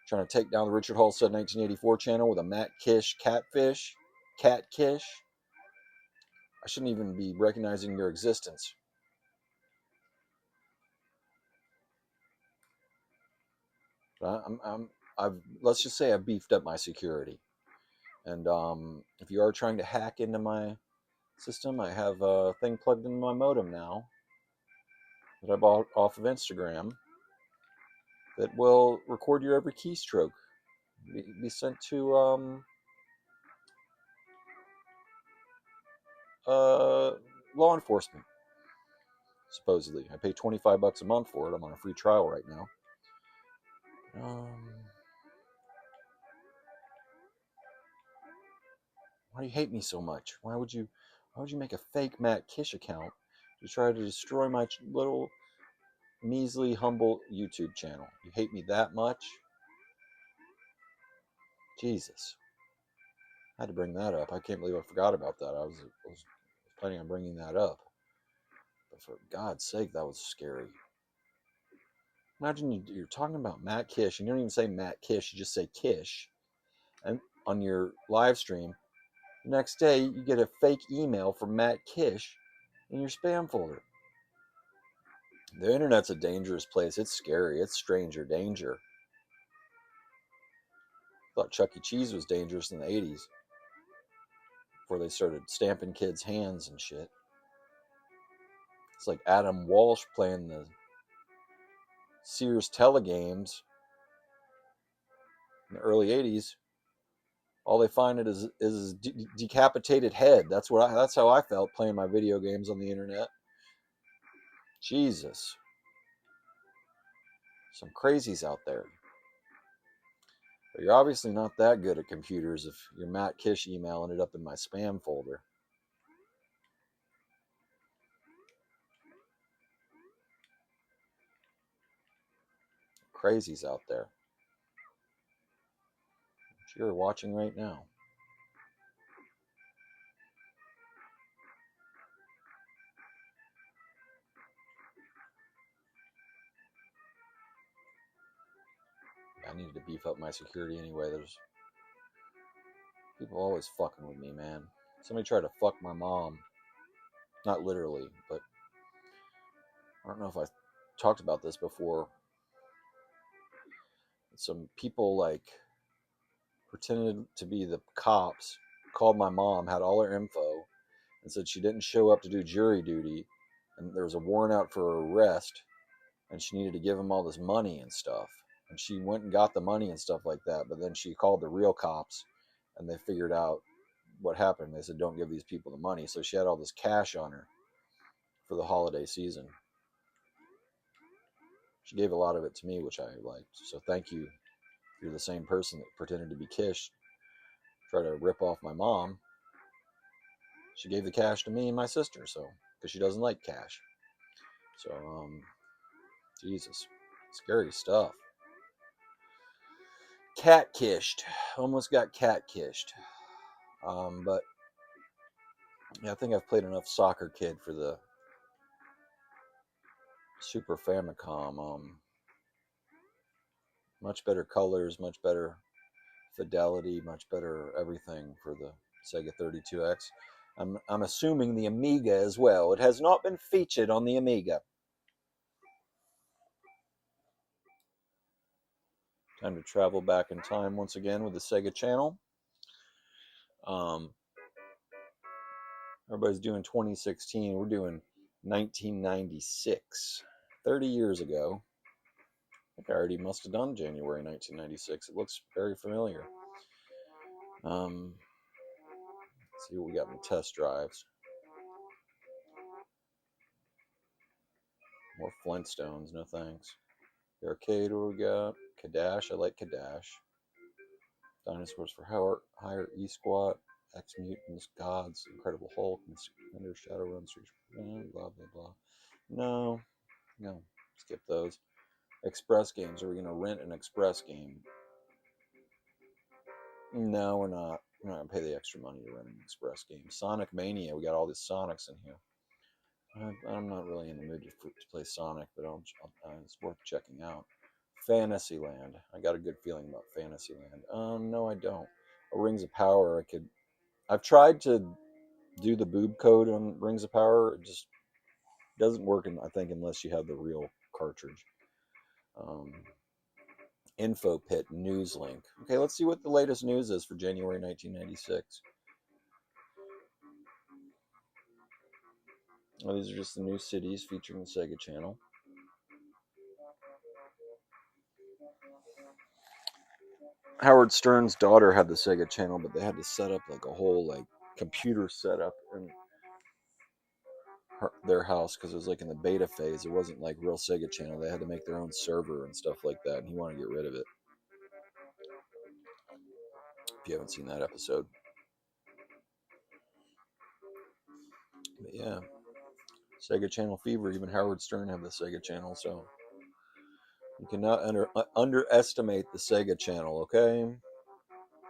trying to take down the Richard Hall said 1984 channel with a Matt Kish catfish, catkish. I shouldn't even be recognizing your existence. I've let's just say I've beefed up my security, and if you are trying to hack into my system, I have a thing plugged into my modem now that I bought off of Instagram that will record your every keystroke. Be sent to uh, law enforcement. Supposedly, I pay $25 a month for it. I'm on a free trial right now. Why do you hate me so much? Why would you make a fake Matt Kish account to try to destroy my little measly humble YouTube channel? You hate me that much? Jesus, I had to bring that up. I can't believe I forgot about that. I was planning on bringing that up, but for God's sake, that was scary. Imagine you're talking about Matt Kish, and you don't even say Matt Kish, you just say Kish, and on your live stream, the next day you get a fake email from Matt Kish in your spam folder. The internet's a dangerous place. It's scary. It's stranger danger. I thought Chuck E. Cheese was dangerous in the 80s before they started stamping kids' hands and shit. It's like Adam Walsh playing the Sears telegames in the early 80s. All they find it is his decapitated head. That's how I felt playing my video games on the internet. Jesus. Some crazies out there. But you're obviously not that good at computers if your Matt Kish email ended up in my spam folder. crazies out there. Which you're watching right now. I needed to beef up my security anyway. There's people always fucking with me, man. Somebody tried to fuck my mom. Not literally, but I don't know if I talked about this before. Some people like pretended to be the cops, called my mom, had all her info, and said she didn't show up to do jury duty, and there was a warrant out for her arrest, and she needed to give them all this money and stuff. And she went and got the money and stuff like that, but then she called the real cops, and they figured out what happened. They said, don't give these people the money. So she had all this cash on her for the holiday season. She gave a lot of it to me, which I liked. So thank you. You're the same person that pretended to be Kish, try to rip off my mom. She gave the cash to me and my sister, so because she doesn't like cash. So, Jesus, scary stuff. Cat-kished, almost got cat-kished. But yeah, I think I've played enough Soccer Kid for the Super Famicom. Much better colors, much better fidelity, much better everything for the Sega 32X. I'm assuming the Amiga as well. It has not been featured on the Amiga. Time to travel back in time once again with the Sega Channel. Everybody's doing 2016. We're doing 1996. 30 years ago. I think I already must have done January 1996. It looks very familiar. Let's see what we got in the test drives. More Flintstones, no thanks. The arcade, what we got? Kadash, I like Kadash. Dinosaurs for Hire, E-Squat, X-Mutants, Gods, Incredible Hulk, Under Shadowrun, blah, blah, blah. No, skip those. Express games, are we going to rent an Express game? No, we're not. We're not going to pay the extra money to rent an Express game. Sonic Mania, we got all these Sonics in here. I'm not really in the mood to play Sonic, but it's worth checking out. Fantasyland. I got a good feeling about Fantasyland. No, I don't. Rings of Power. I've tried to do the boob code on Rings of Power. It just doesn't work, I think, unless you have the real cartridge. Info Pit News Link. Okay, let's see what the latest news is for January 1996. Oh, these are just the new cities featuring the Sega Channel. Howard Stern's daughter had the Sega Channel, but they had to set up like a whole computer setup in their house because it was like in the beta phase. It wasn't like real Sega Channel. They had to make their own server and stuff like that, and he wanted to get rid of it. If you haven't seen that episode. But yeah, Sega Channel fever. Even Howard Stern had the Sega Channel, so you cannot underestimate the Sega Channel, okay?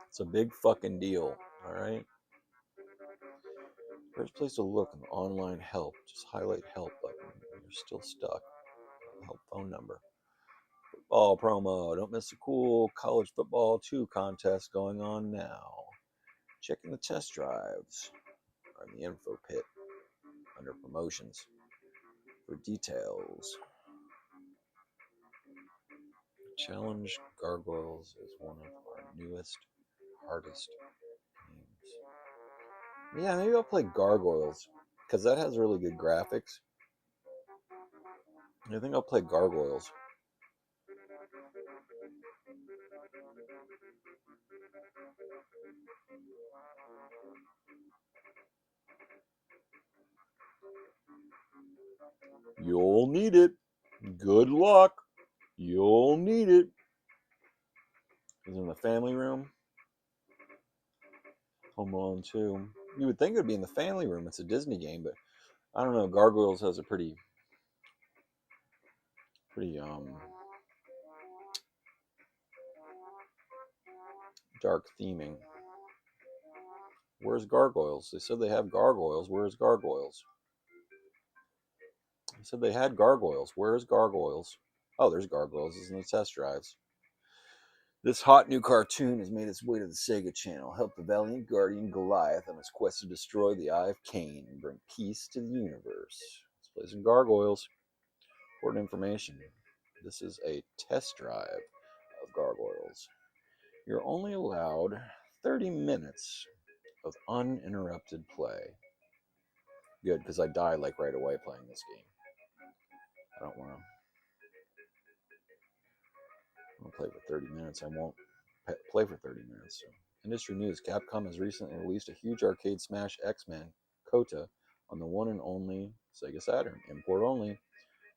It's a big fucking deal, all right? First place to look in the online help. Just highlight help button. You're still stuck. Help phone number. Football promo. Don't miss the cool college football 2 contest going on now. Checking the test drives or in the info pit under promotions for details. Challenge Gargoyles is one of our newest, hardest games. Yeah, maybe I'll play Gargoyles because that has really good graphics. I think I'll play Gargoyles. You'll need it. Good luck. You'll need it. Is it in the family room? Home Alone 2. You would think it would be in the family room. It's a Disney game, but I don't know. Gargoyles has a pretty dark theming. Where's Gargoyles? They said they have Gargoyles. Where's Gargoyles? They said they had Gargoyles. Where's Gargoyles? Oh, there's Gargoyles. It's in the test drives. This hot new cartoon has made its way to the Sega Channel. Help the valiant guardian Goliath on his quest to destroy the Eye of Cain and bring peace to the universe. Let's play some Gargoyles. Important information. This is a test drive of Gargoyles. You're only allowed 30 minutes of uninterrupted play. Good, because I die like right away playing this game. I don't want to play for 30 minutes. I won't play for 30 minutes. So. Industry news. Capcom has recently released a huge arcade smash X-Men Kota on the one and only Sega Saturn. Import only.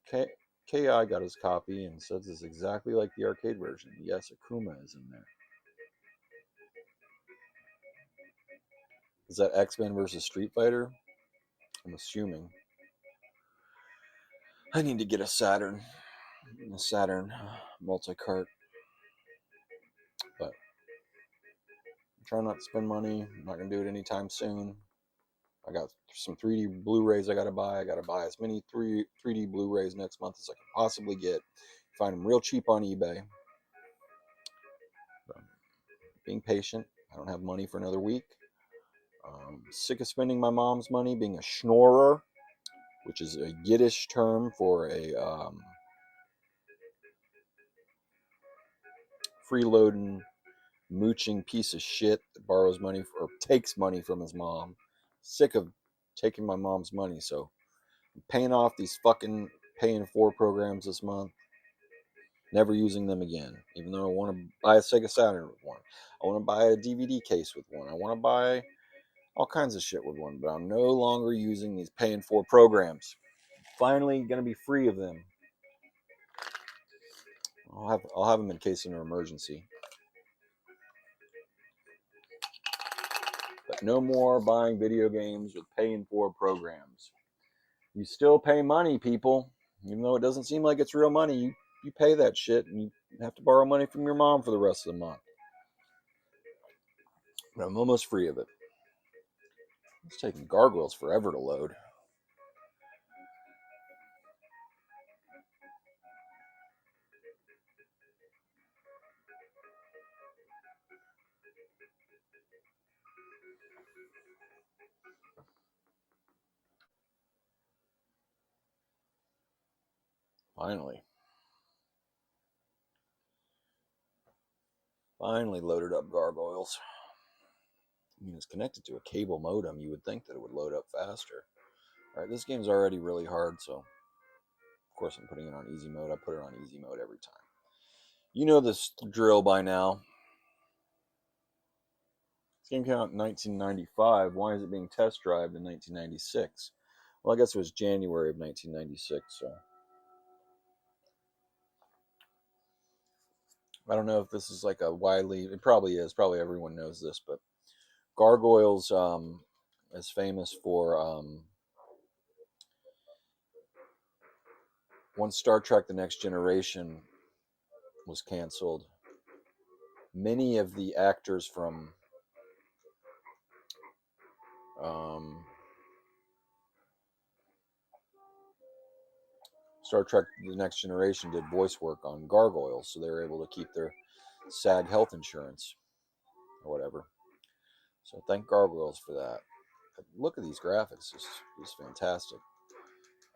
KI got his copy and says it's exactly like the arcade version. Yes, Akuma is in there. Is that X-Men versus Street Fighter? I'm assuming. I need to get a Saturn multi-cart. But I'm trying not to spend money. I'm not going to do it anytime soon. I got some 3D Blu-rays I got to buy. I got to buy as many 3D Blu-rays next month as I can possibly get. Find them real cheap on eBay. But being patient. I don't have money for another week. Sick of spending my mom's money being a schnorrer, which is a Yiddish term for a freeloading, mooching piece of shit that borrows money or takes money from his mom. Sick of taking my mom's money, so I'm paying off these fucking paying for programs this month. Never using them again, even though I want to buy a Sega Saturn with one. I want to buy a DVD case with one. I want to buy all kinds of shit with one, but I'm no longer using these paying for programs. Finally going to be free of them. I'll have them in case of an emergency. But no more buying video games with paying for programs. You still pay money, people. Even though it doesn't seem like it's real money, you pay that shit and you have to borrow money from your mom for the rest of the month. But I'm almost free of it. It's taking Gargoyles forever to load. Finally loaded up Gargoyles. I mean, it's connected to a cable modem. You would think that it would load up faster. All right, this game's already really hard, so of course I'm putting it on easy mode. I put it on easy mode every time. You know this drill by now. This game came out in 1995. Why is it being test drived in 1996? Well, I guess it was January of 1996, so I don't know if this is like a widely, it probably is, probably everyone knows this, but Gargoyles is famous for once Star Trek The Next Generation was canceled, many of the actors from Star Trek The Next Generation did voice work on Gargoyles, so they were able to keep their SAG health insurance or whatever. So thank Gargoyles for that. But look at these graphics, it's fantastic.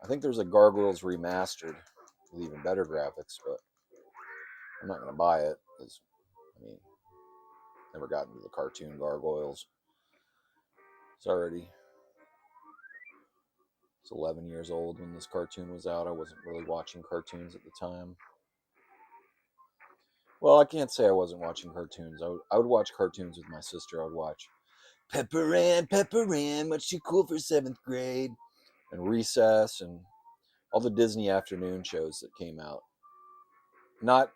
I think there's a Gargoyles remastered with even better graphics, but I'm not going to buy it because, I mean, never got into the cartoon Gargoyles. It's 11 years old when this cartoon was out. I wasn't really watching cartoons at the time. Well, I can't say I wasn't watching cartoons. I would watch cartoons with my sister. I would watch Pepper Ann, much too cool for 7th grade, and Recess, and all the Disney afternoon shows that came out. Not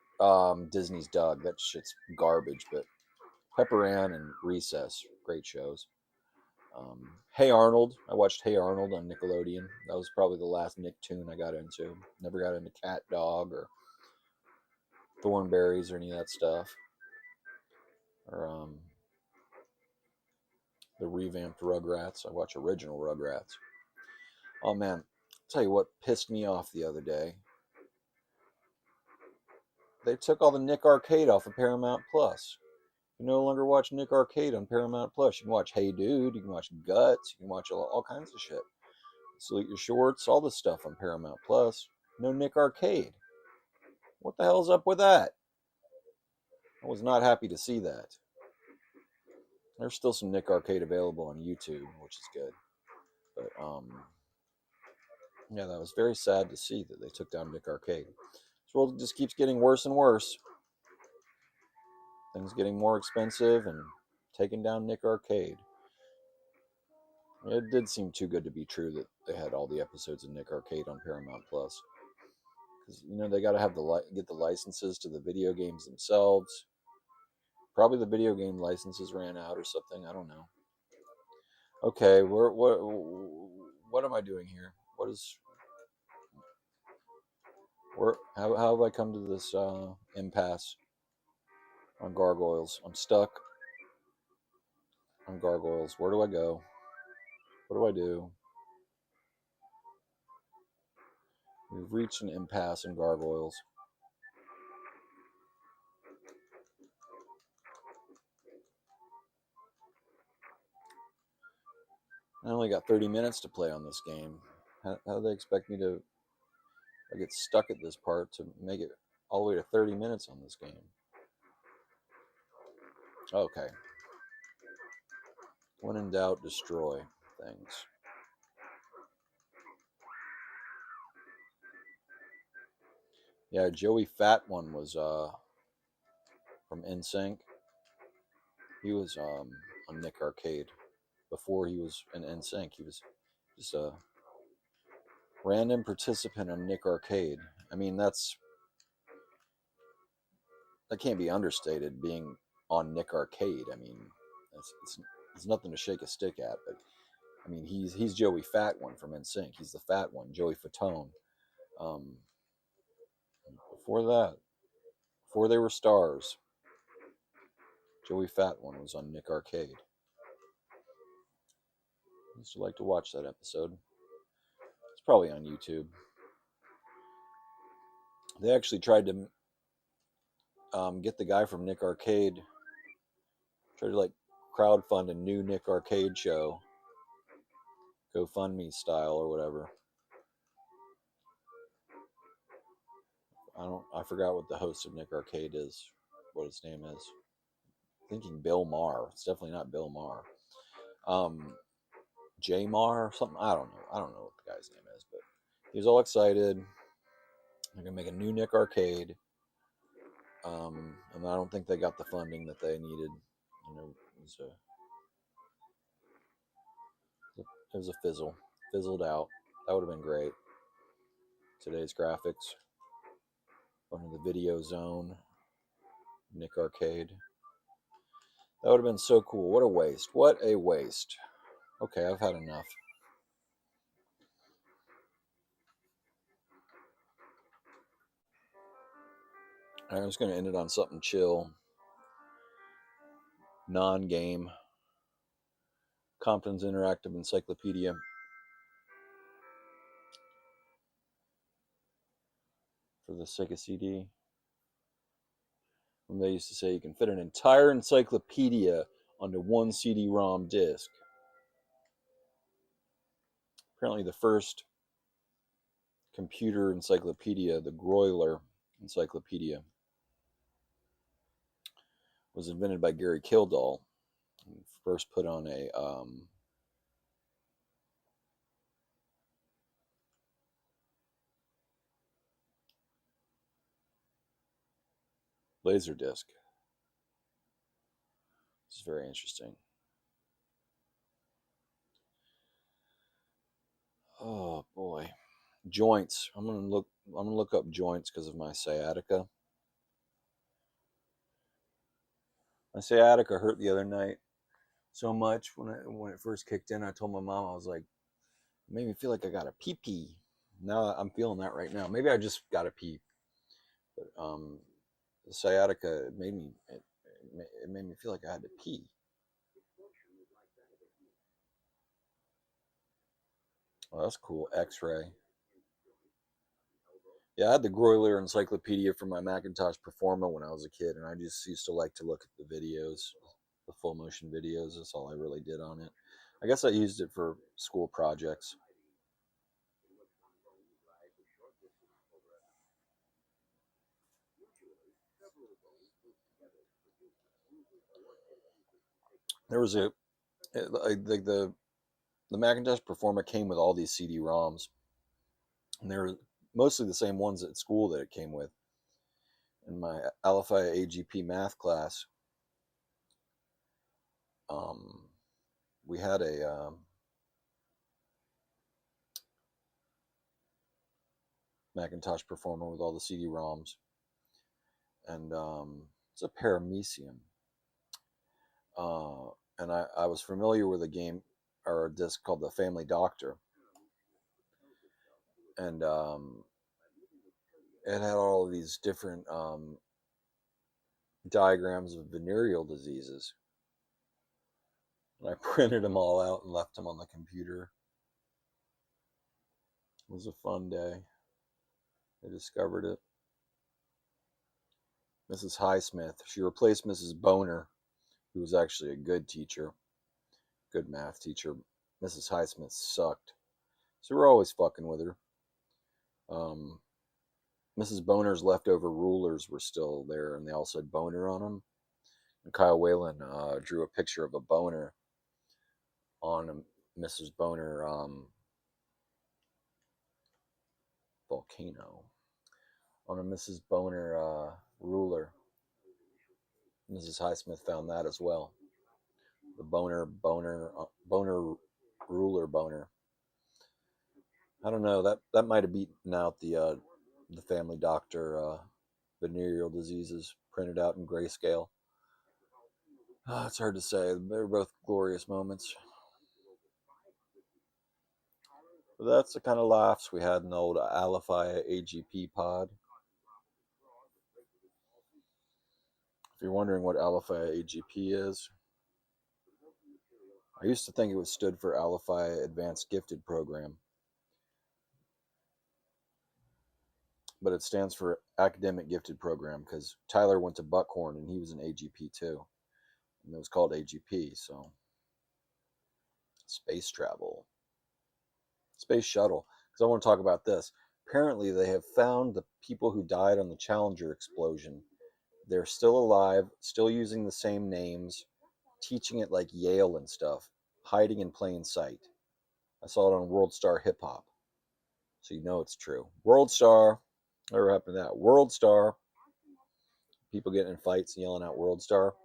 Disney's Doug. That shit's garbage, but Pepper Ann and Recess, great shows. Hey Arnold. I watched Hey Arnold on Nickelodeon. That was probably the last Nicktoon I got into. Never got into Cat Dog or Thornberries or any of that stuff. or the revamped Rugrats. I watch original Rugrats. Oh man, I'll tell you what pissed me off the other day. They took all the Nick Arcade off of Paramount Plus. You no longer watch Nick Arcade on Paramount Plus. You can watch Hey Dude, you can watch Guts, you can watch all kinds of shit. Salute Your Shorts, all this stuff on Paramount Plus. No Nick Arcade. What the hell's up with that? I was not happy to see that. There's still some Nick Arcade available on YouTube, which is good. But yeah, that was very sad to see that they took down Nick Arcade. This world just keeps getting worse and worse. Things getting more expensive and taking down Nick Arcade. It did seem too good to be true that they had all the episodes of Nick Arcade on Paramount Plus, because they got to have get the licenses to the video games themselves. Probably the video game licenses ran out or something. I don't know. Okay, what am I doing here? How have I come to this impasse on Gargoyles? I'm stuck on Gargoyles. Where do I go? What do I do? We've reached an impasse in Gargoyles. I only got 30 minutes to play on this game. How do they expect me to get stuck at this part to make it all the way to 30 minutes on this game? Okay. When in doubt, destroy things. Yeah, Joey Fat One was from NSYNC. He was on Nick Arcade before he was in NSYNC. He was just a random participant on Nick Arcade. I mean, that can't be understated. Being on Nick Arcade, I mean, it's nothing to shake a stick at. But I mean, he's Joey Fat One from NSYNC. He's the fat one, Joey Fatone. Before that, before they were stars, Joey Fat One was on Nick Arcade. I used to like to watch that episode. It's probably on YouTube. They actually tried to get the guy from Nick Arcade, tried to crowdfund a new Nick Arcade show, GoFundMe style or whatever. I forgot what the host of Nick Arcade is, what his name is. I'm thinking Bill Maher. It's definitely not Bill Maher. J Maher or something. I don't know what the guy's name is, but he was all excited. They're gonna make a new Nick Arcade. And I don't think they got the funding that they needed. It was a fizzled out. That would have been great. Today's graphics, under the video zone, Nick Arcade. That would have been so cool. What a waste. What a waste. Okay, I've had enough. I'm just going to end it on something chill. Non-game. Compton's Interactive Encyclopedia. For the Sega CD. When they used to say you can fit an entire encyclopedia onto one CD-ROM disc. Apparently the first computer encyclopedia, the Groyler Encyclopedia, was invented by Gary Kildall. First put on a laser disc. It's very interesting. Oh boy, joints. I'm gonna look up joints because of my sciatica. My sciatica hurt the other night so much when it first kicked in. I told my mom, I was like, it made me feel like I got a pee pee. Now I'm feeling that right now. Maybe I just got a pee, but the sciatica it it made me feel like I had to pee. Oh, that's cool. X-ray. Yeah, I had the Groyler Encyclopedia for my Macintosh Performa when I was a kid, and I just used to like to look at the videos, the full motion videos. That's all I really did on it. I guess I used it for school projects. There was like the Macintosh Performa came with all these CD-ROMs, and they were mostly the same ones at school that it came with. In my Alpha AGP math class, um, we had a Macintosh Performer with all the CD-ROMs, and it's a Paramecium. And I was familiar with a game or a disc called The Family Doctor, and it had all of these different diagrams of venereal diseases. And I printed them all out and left them on the computer. It was a fun day. I discovered it. Mrs. Highsmith, she replaced Mrs. Boner, who was actually a good teacher, good math teacher. Mrs. Highsmith sucked. So we're always fucking with her. Mrs. Boner's leftover rulers were still there, and they all said boner on them. And Kyle Whalen drew a picture of a boner on a Mrs. Boner volcano, on a Mrs. Boner ruler. Mrs. Highsmith found that as well. The boner ruler boner. I don't know. That might have beaten out the Family Doctor venereal diseases printed out in grayscale. It's hard to say. They're both glorious moments. But that's the kind of laughs we had in the old Alifia AGP pod. If you're wondering what Alifia AGP is, I used to think it was stood for Alifia Advanced Gifted Program, but it stands for Academic Gifted Program because Tyler went to Buckhorn and he was an AGP too, and it was called AGP. So space travel, space shuttle. Because I want to talk about this. Apparently, they have found the people who died on the Challenger explosion. They're still alive, still using the same names, teaching at like Yale and stuff, hiding in plain sight. I saw it on World Star Hip Hop, so you know it's true. World Star, whatever happened to that? World Star, people getting in fights and yelling out World Star.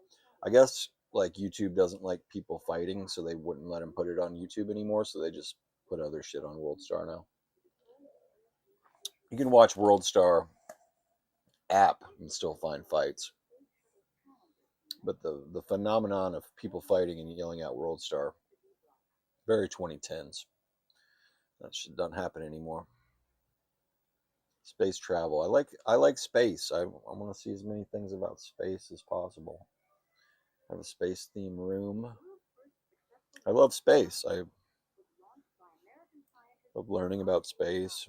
I guess like YouTube doesn't like people fighting, so they wouldn't let them put it on YouTube anymore, so they just put other shit on World Star now. You can watch World Star app and still find fights. But the phenomenon of people fighting and yelling out World Star, very 2010s. That shit doesn't happen anymore. Space travel. I like space. I want to see as many things about space as possible. I have a space theme room. I love space. I love learning about space.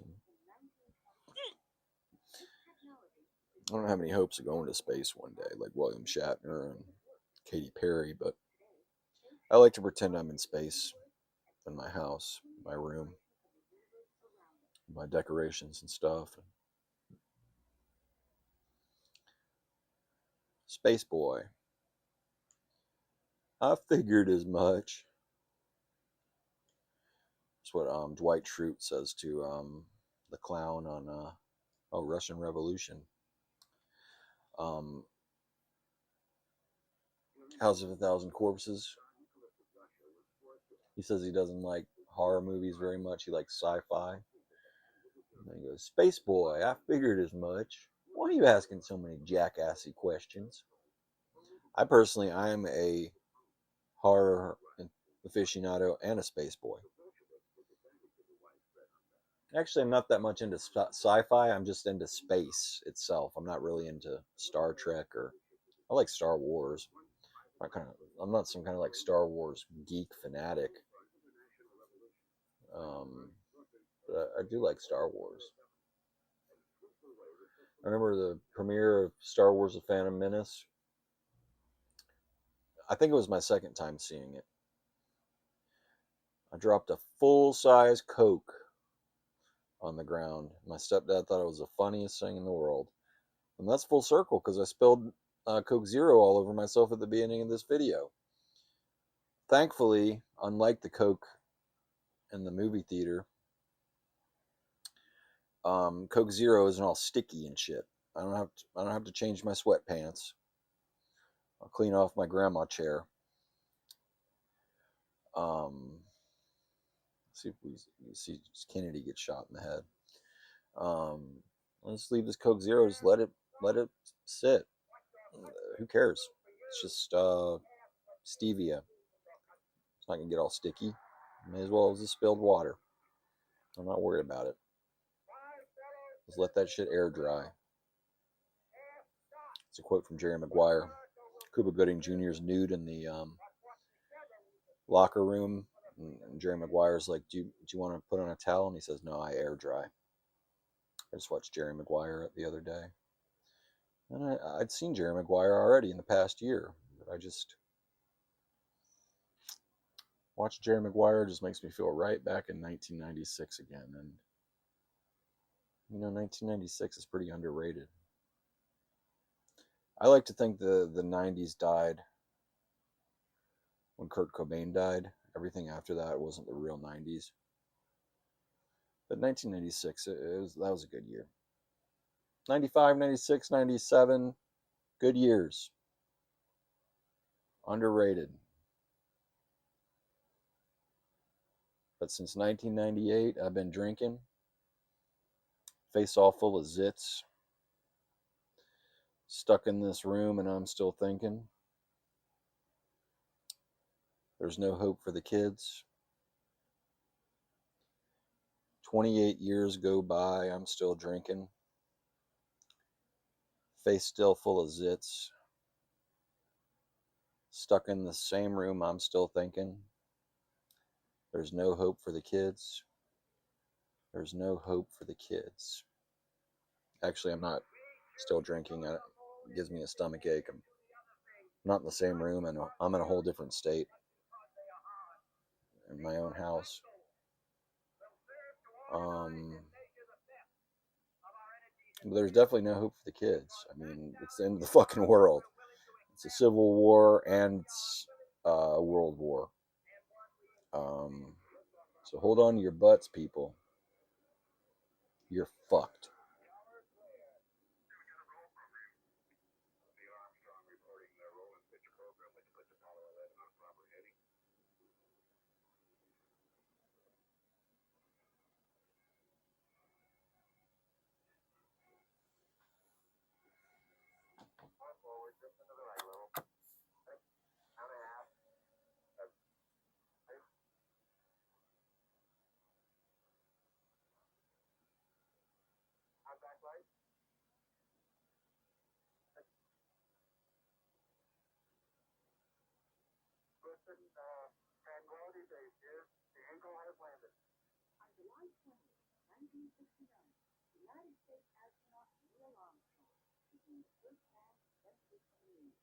I don't have any hopes of going to space one day like William Shatner and Katy Perry, but I like to pretend I'm in space in my house, my room, my decorations and stuff. Space Boy. I figured as much. That's what Dwight Schrute says to the clown on Russian Revolution. Um, House of a Thousand Corpses. He says he doesn't like horror movies very much. He likes sci-fi. And then he goes, Space Boy, I figured as much. Why are you asking so many jackassy questions? I am a horror aficionado and a space boy. Actually, I'm not that much into sci-fi. I'm just into space itself. I'm not really into Star Trek or I like Star Wars. I'm not some kind of like Star Wars geek fanatic. But I do like Star Wars. I remember the premiere of Star Wars: The Phantom Menace. I think it was my second time seeing it. I dropped a full-size Coke on the ground. My stepdad thought it was the funniest thing in the world. And that's full circle because I spilled Coke Zero all over myself at the beginning of this video. Thankfully, unlike the Coke in the movie theater, Coke Zero isn't all sticky and shit. I don't have to change my sweatpants. I'll clean off my grandma chair. See if we see Kennedy get shot in the head. Let's leave this Coke Zero. Just let it sit. Who cares? It's just stevia. It's not gonna get all sticky. May as well as just spilled water. I'm not worried about it. Just let that shit air dry. It's a quote from Jerry Maguire. Cuba Gooding Jr.'s nude in the locker room, and Jerry Maguire's like, "Do you want to put on a towel?" And he says, "No, I air dry." I just watched Jerry Maguire the other day, and I'd seen Jerry Maguire already in the past year, but I just watching Jerry Maguire just makes me feel right back in 1996 again, and 1996 is pretty underrated. I like to think the 90s died when Kurt Cobain died. Everything after that wasn't the real 90s. But 1996, that was a good year. 95, 96, 97, good years. Underrated. But since 1998, I've been drinking. Face all full of zits. Stuck in this room and I'm still thinking. There's no hope for the kids. 28 years go by, I'm still drinking. Face still full of zits. Stuck in the same room, I'm still thinking. There's no hope for the kids. There's no hope for the kids. Actually, I'm not still drinking. It gives me a stomach ache. I'm not in the same room, and I'm in a whole different state in my own house. But there's definitely no hope for the kids. I mean, it's the end of the fucking world. It's a civil war and a world war. So hold on to your butts, people. You're fucked. On July 20th, 1969, United States astronaut Neil Armstrong became the first man to step foot on the moon.